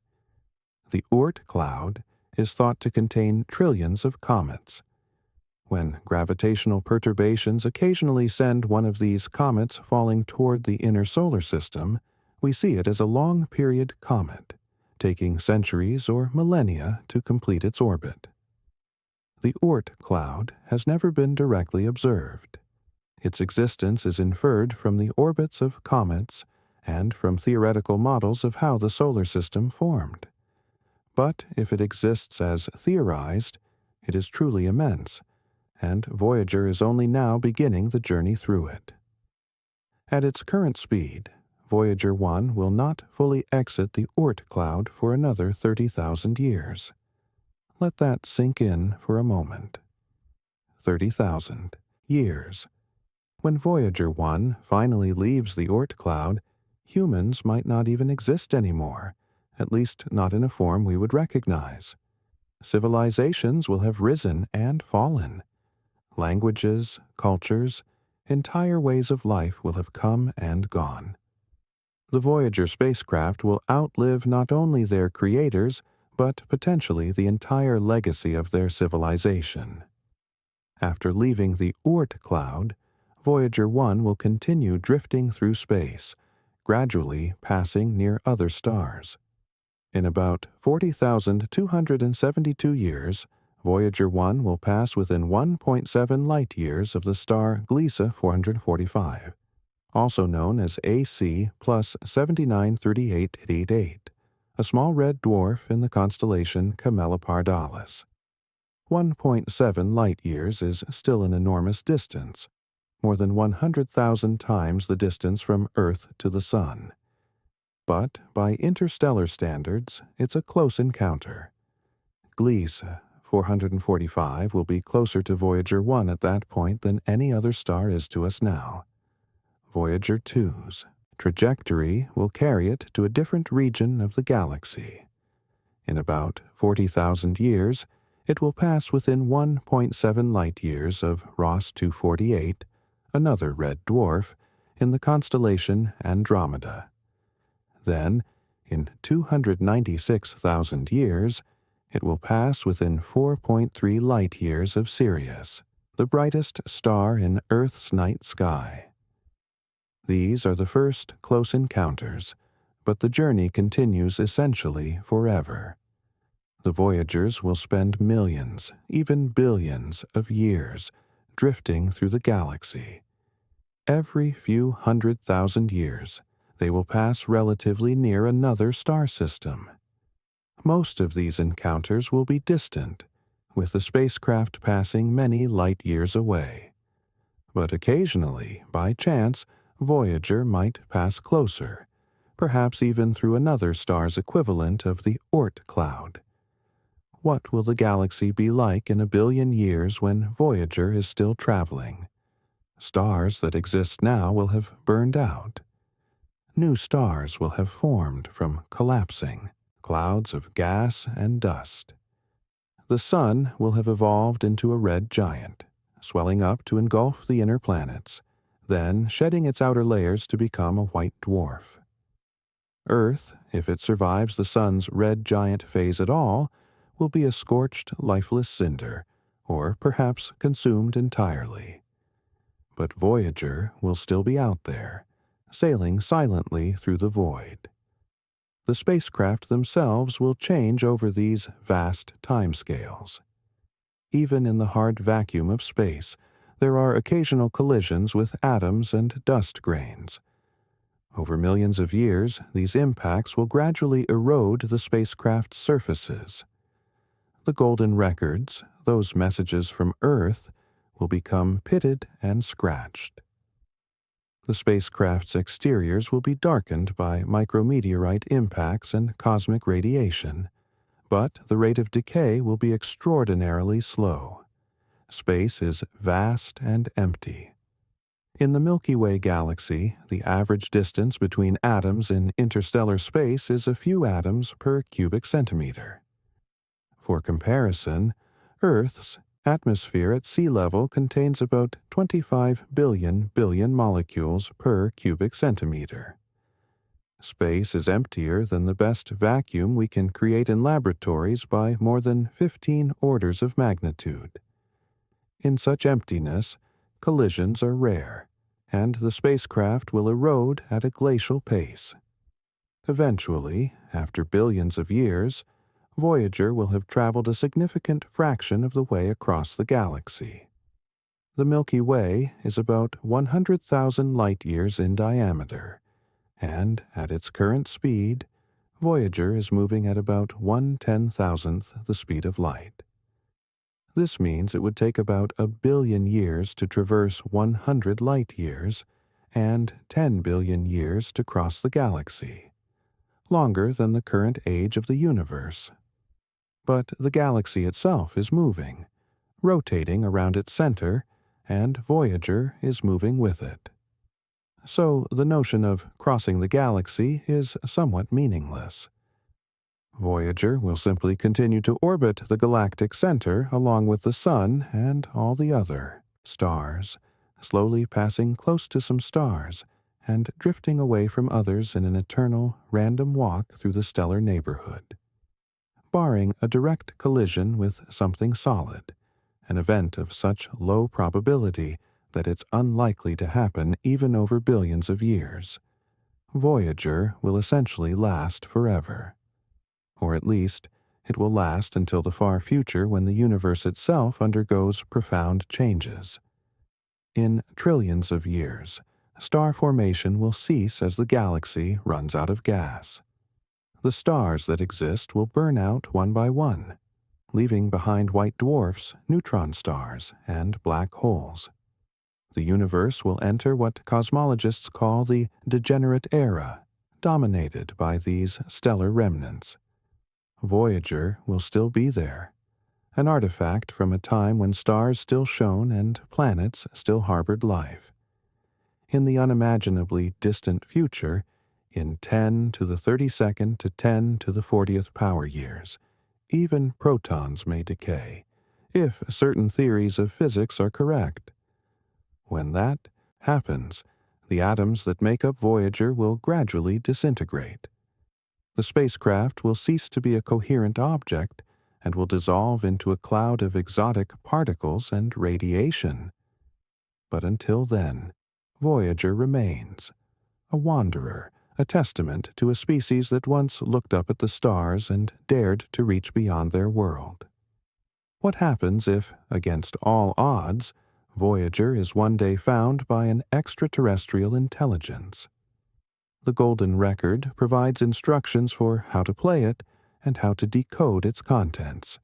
The Oort cloud is thought to contain trillions of comets. When gravitational perturbations occasionally send one of these comets falling toward the inner solar system, we see it as a long-period comet, taking centuries or millennia to complete its orbit. The Oort cloud has never been directly observed. Its existence is inferred from the orbits of comets and from theoretical models of how the solar system formed. But if it exists as theorized, it is truly immense, and Voyager is only now beginning the journey through it. At its current speed, Voyager 1 will not fully exit the Oort cloud for another 30,000 years. Let that sink in for a moment. 30,000 years. When Voyager 1 finally leaves the Oort cloud, humans might not even exist anymore, at least not in a form we would recognize. Civilizations will have risen and fallen. Languages, cultures, entire ways of life will have come and gone. The Voyager spacecraft will outlive not only their creators, but potentially the entire legacy of their civilization. After leaving the Oort cloud, Voyager 1 will continue drifting through space, gradually passing near other stars. In about 40,272 years, Voyager 1 will pass within 1.7 light-years of the star Gliese 445, also known as AC plus 793888, a small red dwarf in the constellation Camelopardalis. 1.7 light-years is still an enormous distance, more than 100,000 times the distance from Earth to the Sun. But by interstellar standards, it's a close encounter. Gliese 445 will be closer to Voyager 1 at that point than any other star is to us now. Voyager 2's trajectory will carry it to a different region of the galaxy. In about 40,000 years, it will pass within 1.7 light-years of Ross 248, another red dwarf, in the constellation Andromeda. Then, in 296,000 years, it will pass within 4.3 light-years of Sirius, the brightest star in Earth's night sky. These are the first close encounters, but the journey continues essentially forever. The Voyagers will spend millions, even billions, of years drifting through the galaxy. Every few 100,000 years, they will pass relatively near another star system. Most of these encounters will be distant, with the spacecraft passing many light-years away. But occasionally, by chance, Voyager might pass closer, perhaps even through another star's equivalent of the Oort cloud. What will the galaxy be like in a billion years when Voyager is still traveling? Stars that exist now will have burned out. New stars will have formed from collapsing clouds of gas and dust. The Sun will have evolved into a red giant, swelling up to engulf the inner planets, then shedding its outer layers to become a white dwarf. Earth, if it survives the Sun's red giant phase at all, will be a scorched, lifeless cinder, or perhaps consumed entirely. But Voyager will still be out there, sailing silently through the void. The spacecraft themselves will change over these vast timescales. Even in the hard vacuum of space, there are occasional collisions with atoms and dust grains. Over millions of years, these impacts will gradually erode the spacecraft's surfaces. The golden records, those messages from Earth, will become pitted and scratched. The spacecraft's exteriors will be darkened by micrometeorite impacts and cosmic radiation, but the rate of decay will be extraordinarily slow. Space is vast and empty. In the Milky Way galaxy, the average distance between atoms in interstellar space is a few atoms per cubic centimeter. For comparison, Earth's atmosphere at sea level contains about 25 billion molecules per cubic centimeter. Space is emptier than the best vacuum we can create in laboratories by more than 15 orders of magnitude. In such emptiness, collisions are rare, and the spacecraft will erode at a glacial pace. Eventually, after billions of years, Voyager will have traveled a significant fraction of the way across the galaxy. The Milky Way is about 100,000 light-years in diameter, and at its current speed, Voyager is moving at about 1/10,000th the speed of light. This means it would take about 1 billion years to traverse 100 light years and 10 billion years to cross the galaxy, longer than the current age of the universe. But the galaxy itself is moving, rotating around its center, and Voyager is moving with it. So the notion of crossing the galaxy is somewhat meaningless. Voyager will simply continue to orbit the galactic center along with the Sun and all the other stars, slowly passing close to some stars and drifting away from others in an eternal, random walk through the stellar neighborhood. Barring a direct collision with something solid, an event of such low probability that it's unlikely to happen even over billions of years, Voyager will essentially last forever. Or at least, it will last until the far future when the universe itself undergoes profound changes. In trillions of years, star formation will cease as the galaxy runs out of gas. The stars that exist will burn out one by one, leaving behind white dwarfs, neutron stars, and black holes. The universe will enter what cosmologists call the degenerate era, dominated by these stellar remnants. Voyager will still be there, an artifact from a time when stars still shone and planets still harbored life. In the unimaginably distant future, in 10 to the 32nd to 10 to the 40th power years, even protons may decay, if certain theories of physics are correct. When that happens, the atoms that make up Voyager will gradually disintegrate. The spacecraft will cease to be a coherent object and will dissolve into a cloud of exotic particles and radiation. But until then, Voyager remains, a wanderer, a testament to a species that once looked up at the stars and dared to reach beyond their world. What happens if, against all odds, Voyager is one day found by an extraterrestrial intelligence? The Golden Record provides instructions for how to play it and how to decode its contents.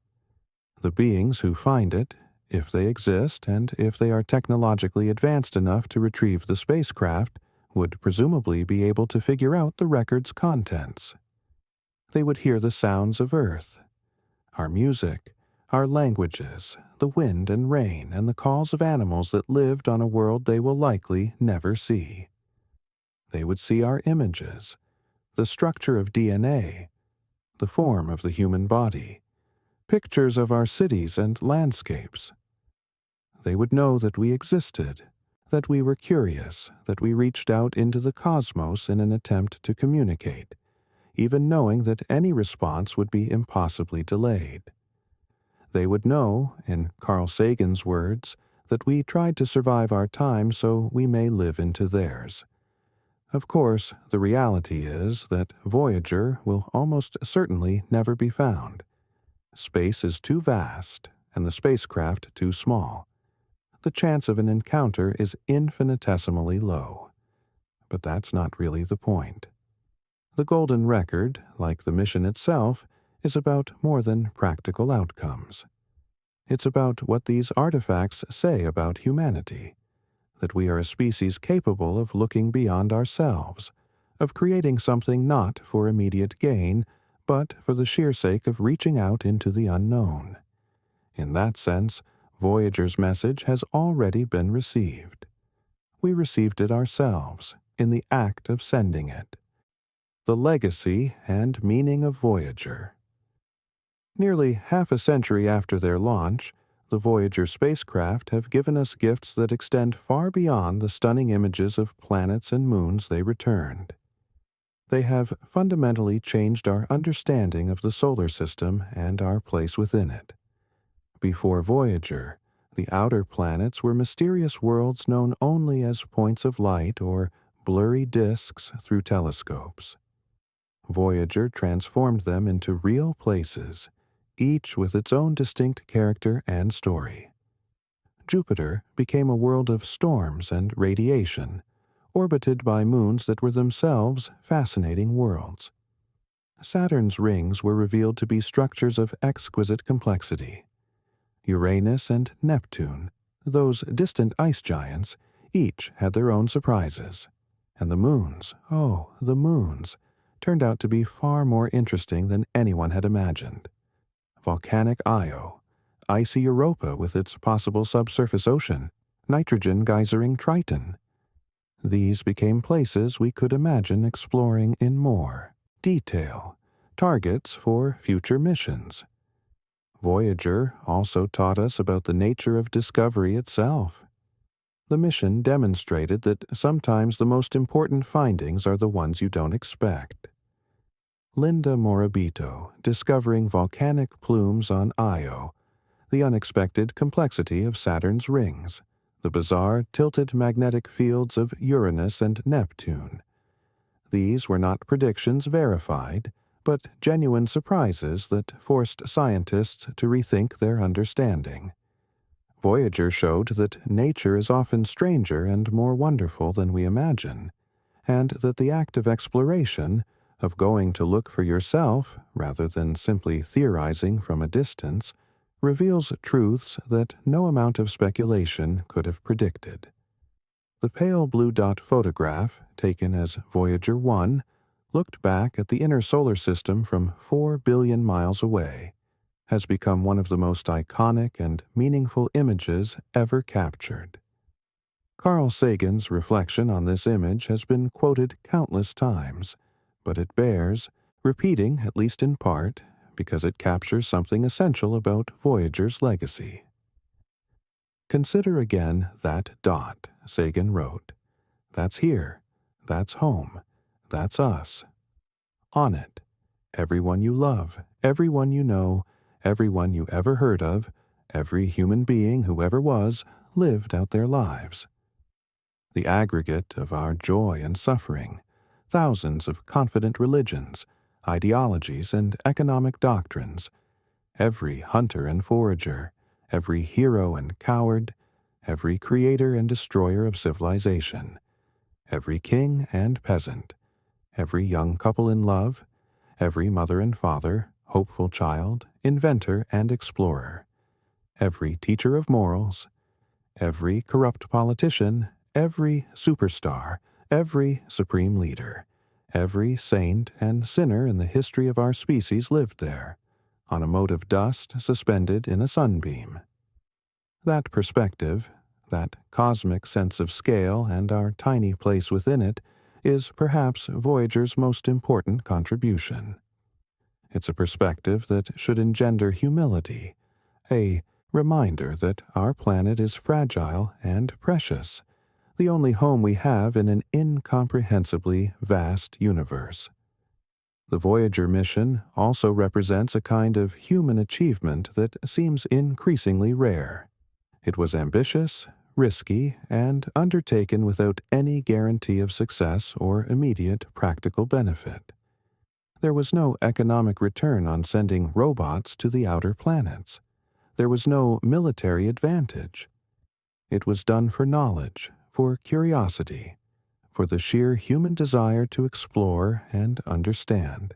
The beings who find it, if they exist and if they are technologically advanced enough to retrieve the spacecraft, would presumably be able to figure out the record's contents. They would hear the sounds of Earth, our music, our languages, the wind and rain, and the calls of animals that lived on a world they will likely never see. They would see our images, the structure of DNA, the form of the human body, pictures of our cities and landscapes. They would know that we existed, that we were curious, that we reached out into the cosmos in an attempt to communicate, even knowing that any response would be impossibly delayed. They would know, in Carl Sagan's words, that we tried to survive our time so we may live into theirs. Of course, the reality is that Voyager will almost certainly never be found. Space is too vast, and the spacecraft too small. The chance of an encounter is infinitesimally low. But that's not really the point. The Golden Record, like the mission itself, is about more than practical outcomes. It's about what these artifacts say about humanity, that we are a species capable of looking beyond ourselves, of creating something not for immediate gain, but for the sheer sake of reaching out into the unknown. In that sense, Voyager's message has already been received. We received it ourselves, in the act of sending it. The legacy and meaning of Voyager. Nearly half a century after their launch, the Voyager spacecraft have given us gifts that extend far beyond the stunning images of planets and moons they returned. They have fundamentally changed our understanding of the solar system and our place within it. Before Voyager, the outer planets were mysterious worlds known only as points of light or blurry disks through telescopes. Voyager transformed them into real places, each with its own distinct character and story. Jupiter became a world of storms and radiation, orbited by moons that were themselves fascinating worlds. Saturn's rings were revealed to be structures of exquisite complexity. Uranus and Neptune, those distant ice giants, each had their own surprises. And the moons, oh, the moons, turned out to be far more interesting than anyone had imagined. Volcanic Io, icy Europa with its possible subsurface ocean, nitrogen geysering Triton. These became places we could imagine exploring in more detail, targets for future missions. Voyager also taught us about the nature of discovery itself. The mission demonstrated that sometimes the most important findings are the ones you don't expect. Linda Morabito discovering volcanic plumes on Io, the unexpected complexity of Saturn's rings, the bizarre tilted magnetic fields of Uranus and Neptune. These were not predictions verified, but genuine surprises that forced scientists to rethink their understanding. Voyager showed that nature is often stranger and more wonderful than we imagine, and that the act of exploration, of going to look for yourself rather than simply theorizing from a distance, reveals truths that no amount of speculation could have predicted. The pale blue dot photograph, taken as Voyager 1, looked back at the inner solar system from 4 billion miles away, has become one of the most iconic and meaningful images ever captured. Carl Sagan's reflection on this image has been quoted countless times, but it bears repeating, at least in part, because it captures something essential about Voyager's legacy. Consider again that dot, Sagan wrote. That's here. That's home. That's us. On it, everyone you love, everyone you know, everyone you ever heard of, every human being who ever was, lived out their lives. The aggregate of our joy and suffering, thousands of confident religions, ideologies, and economic doctrines, every hunter and forager, every hero and coward, every creator and destroyer of civilization, every king and peasant, every young couple in love, every mother and father, hopeful child, inventor and explorer, every teacher of morals, every corrupt politician, every superstar, every supreme leader, every saint and sinner in the history of our species lived there, on a mote of dust suspended in a sunbeam. That perspective, that cosmic sense of scale and our tiny place within it, is perhaps Voyager's most important contribution. It's a perspective that should engender humility, a reminder that our planet is fragile and precious, the only home we have in an incomprehensibly vast universe. The Voyager mission also represents a kind of human achievement that seems increasingly rare. It was ambitious, risky, and undertaken without any guarantee of success or immediate practical benefit. There was no economic return on sending robots to the outer planets. There was no military advantage. It was done for knowledge, for curiosity, for the sheer human desire to explore and understand.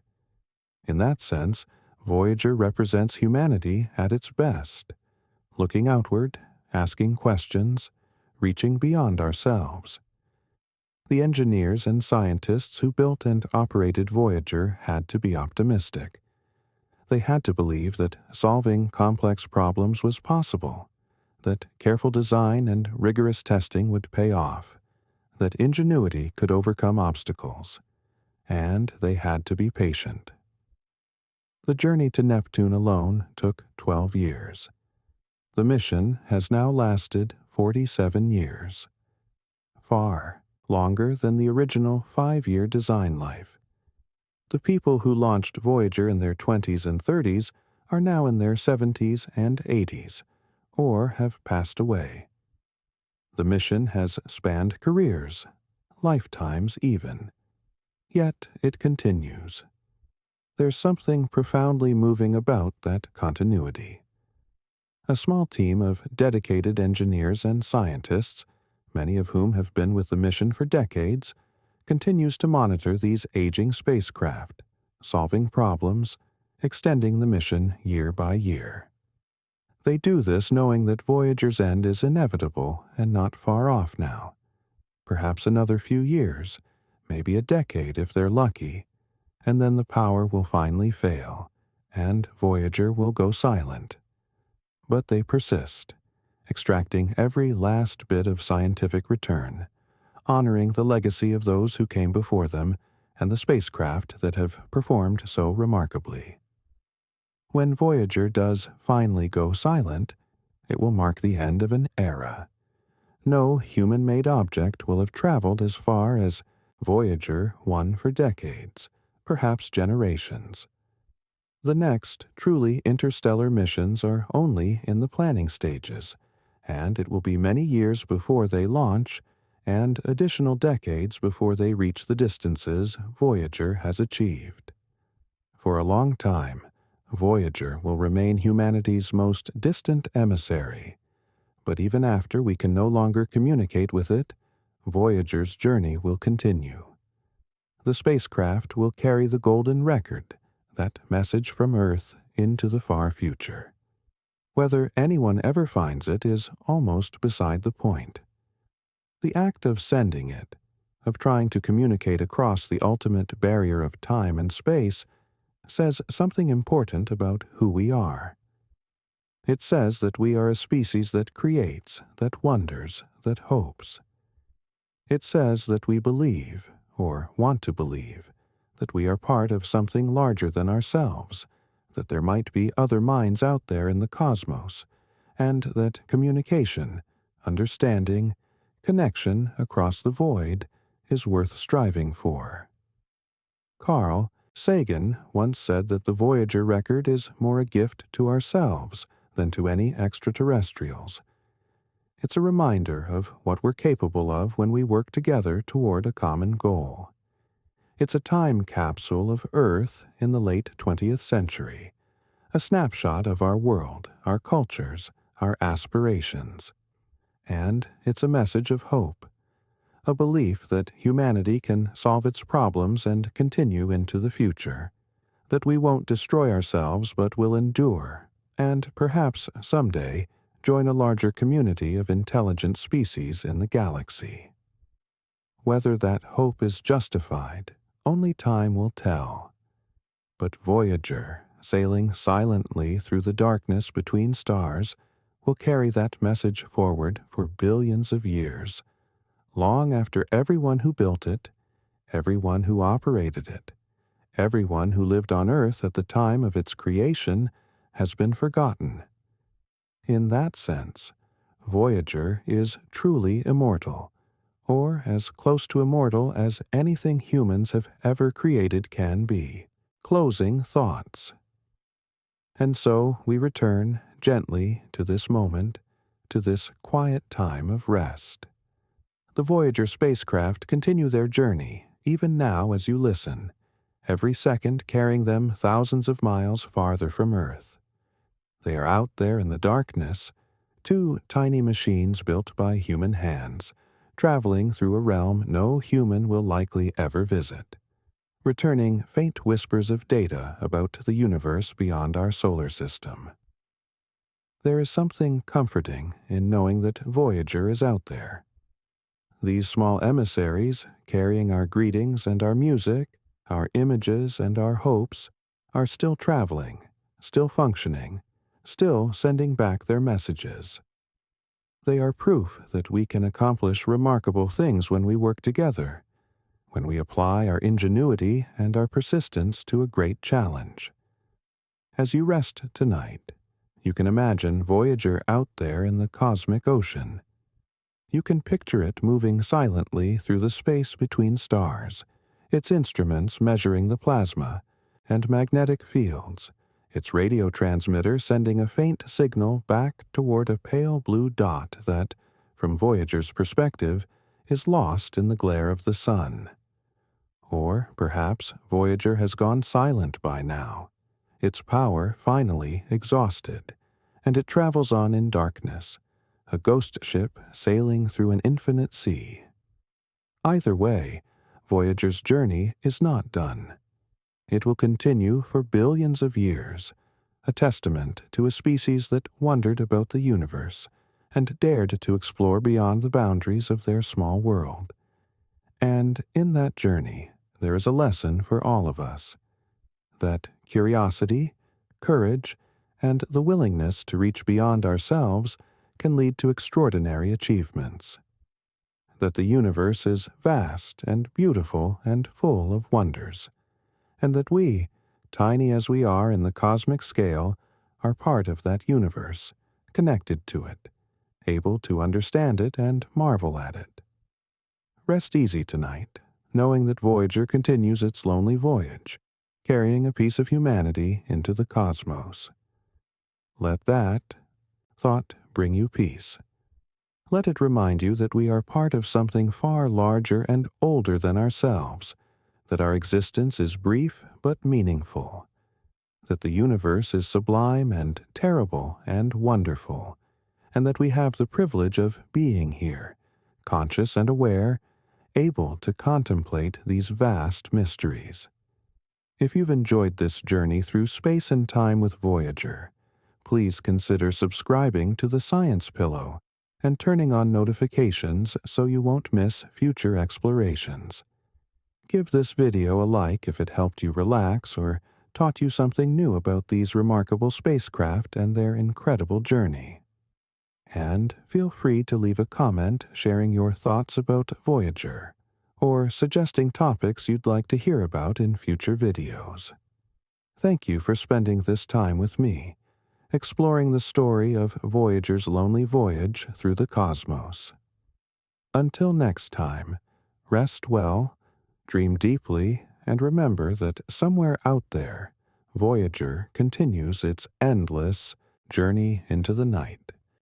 In that sense, Voyager represents humanity at its best, looking outward, asking questions, reaching beyond ourselves. The engineers and scientists who built and operated Voyager had to be optimistic. They had to believe that solving complex problems was possible, that careful design and rigorous testing would pay off, that ingenuity could overcome obstacles, and they had to be patient. The journey to Neptune alone took 12 years. The mission has now lasted 47 years. Far longer than the original 5-year design life. The people who launched Voyager in their 20s and 30s are now in their 70s and 80s, or have passed away. The mission has spanned careers, lifetimes even. Yet it continues. There's something profoundly moving about that continuity. A small team of dedicated engineers and scientists, many of whom have been with the mission for decades, continues to monitor these aging spacecraft, solving problems, extending the mission year by year. They do this knowing that Voyager's end is inevitable and not far off now. Perhaps another few years, maybe a decade if they're lucky, and then the power will finally fail, and Voyager will go silent. But they persist, extracting every last bit of scientific return, honoring the legacy of those who came before them and the spacecraft that have performed so remarkably. When Voyager does finally go silent, it will mark the end of an era. No human-made object will have traveled as far as Voyager won for decades, perhaps generations. The next truly interstellar missions are only in the planning stages, and it will be many years before they launch and additional decades before they reach the distances Voyager has achieved. For a long time, Voyager will remain humanity's most distant emissary, but even after we can no longer communicate with it, Voyager's journey will continue. The spacecraft will carry the Golden Record, that message from Earth, into the far future. Whether anyone ever finds it is almost beside the point. The act of sending it, of trying to communicate across the ultimate barrier of time and space, says something important about who we are. It says that we are a species that creates, that wonders, that hopes. It says that we believe, or want to believe, that we are part of something larger than ourselves, that there might be other minds out there in the cosmos, and that communication, understanding, connection across the void is worth striving for. Carl Sagan once said that the Voyager record is more a gift to ourselves than to any extraterrestrials. It's a reminder of what we're capable of when we work together toward a common goal. It's a time capsule of Earth in the late 20th century, a snapshot of our world, our cultures, our aspirations. And it's a message of hope, a belief that humanity can solve its problems and continue into the future, that we won't destroy ourselves but will endure, and perhaps someday join a larger community of intelligent species in the galaxy. Whether that hope is justified, only time will tell. But Voyager, sailing silently through the darkness between stars, will carry that message forward for billions of years, long after everyone who built it, everyone who operated it, everyone who lived on Earth at the time of its creation has been forgotten. In that sense, Voyager is truly immortal, or as close to immortal as anything humans have ever created can be. Closing thoughts. And so we return gently to this moment, to this quiet time of rest. The Voyager spacecraft continue their journey, even now as you listen, every second carrying them thousands of miles farther from Earth. They are out there in the darkness, two tiny machines built by human hands, traveling through a realm no human will likely ever visit, returning faint whispers of data about the universe beyond our solar system. There is something comforting in knowing that Voyager is out there. These small emissaries, carrying our greetings and our music, our images and our hopes, are still traveling, still functioning, still sending back their messages. They are proof that we can accomplish remarkable things when we work together, when we apply our ingenuity and our persistence to a great challenge. As you rest tonight, you can imagine Voyager out there in the cosmic ocean. You can picture it moving silently through the space between stars, its instruments measuring the plasma and magnetic fields, its radio transmitter sending a faint signal back toward a pale blue dot that, from Voyager's perspective, is lost in the glare of the sun. Or perhaps Voyager has gone silent by now, its power finally exhausted, and it travels on in darkness, a ghost ship sailing through an infinite sea. Either way, Voyager's journey is not done. It will continue for billions of years, a testament to a species that wondered about the universe and dared to explore beyond the boundaries of their small world. And in that journey, there is a lesson for all of us, that curiosity, courage, and the willingness to reach beyond ourselves can lead to extraordinary achievements. That the universe is vast and beautiful and full of wonders, and that we, tiny as we are in the cosmic scale, are part of that universe, connected to it, able to understand it and marvel at it. Rest easy tonight, knowing that Voyager continues its lonely voyage, carrying a piece of humanity into the cosmos. Let that thought bring you peace. Let it remind you that we are part of something far larger and older than ourselves, that our existence is brief but meaningful, that the universe is sublime and terrible and wonderful, and that we have the privilege of being here, conscious and aware, able to contemplate these vast mysteries. If you've enjoyed this journey through space and time with Voyager, please consider subscribing to the Science Pillow and turning on notifications so you won't miss future explorations. Give this video a like if it helped you relax or taught you something new about these remarkable spacecraft and their incredible journey. And feel free to leave a comment sharing your thoughts about Voyager, or suggesting topics you'd like to hear about in future videos. Thank you for spending this time with me, exploring the story of Voyager's lonely voyage through the cosmos. Until next time, rest well, dream deeply, and remember that somewhere out there, Voyager continues its endless journey into the night.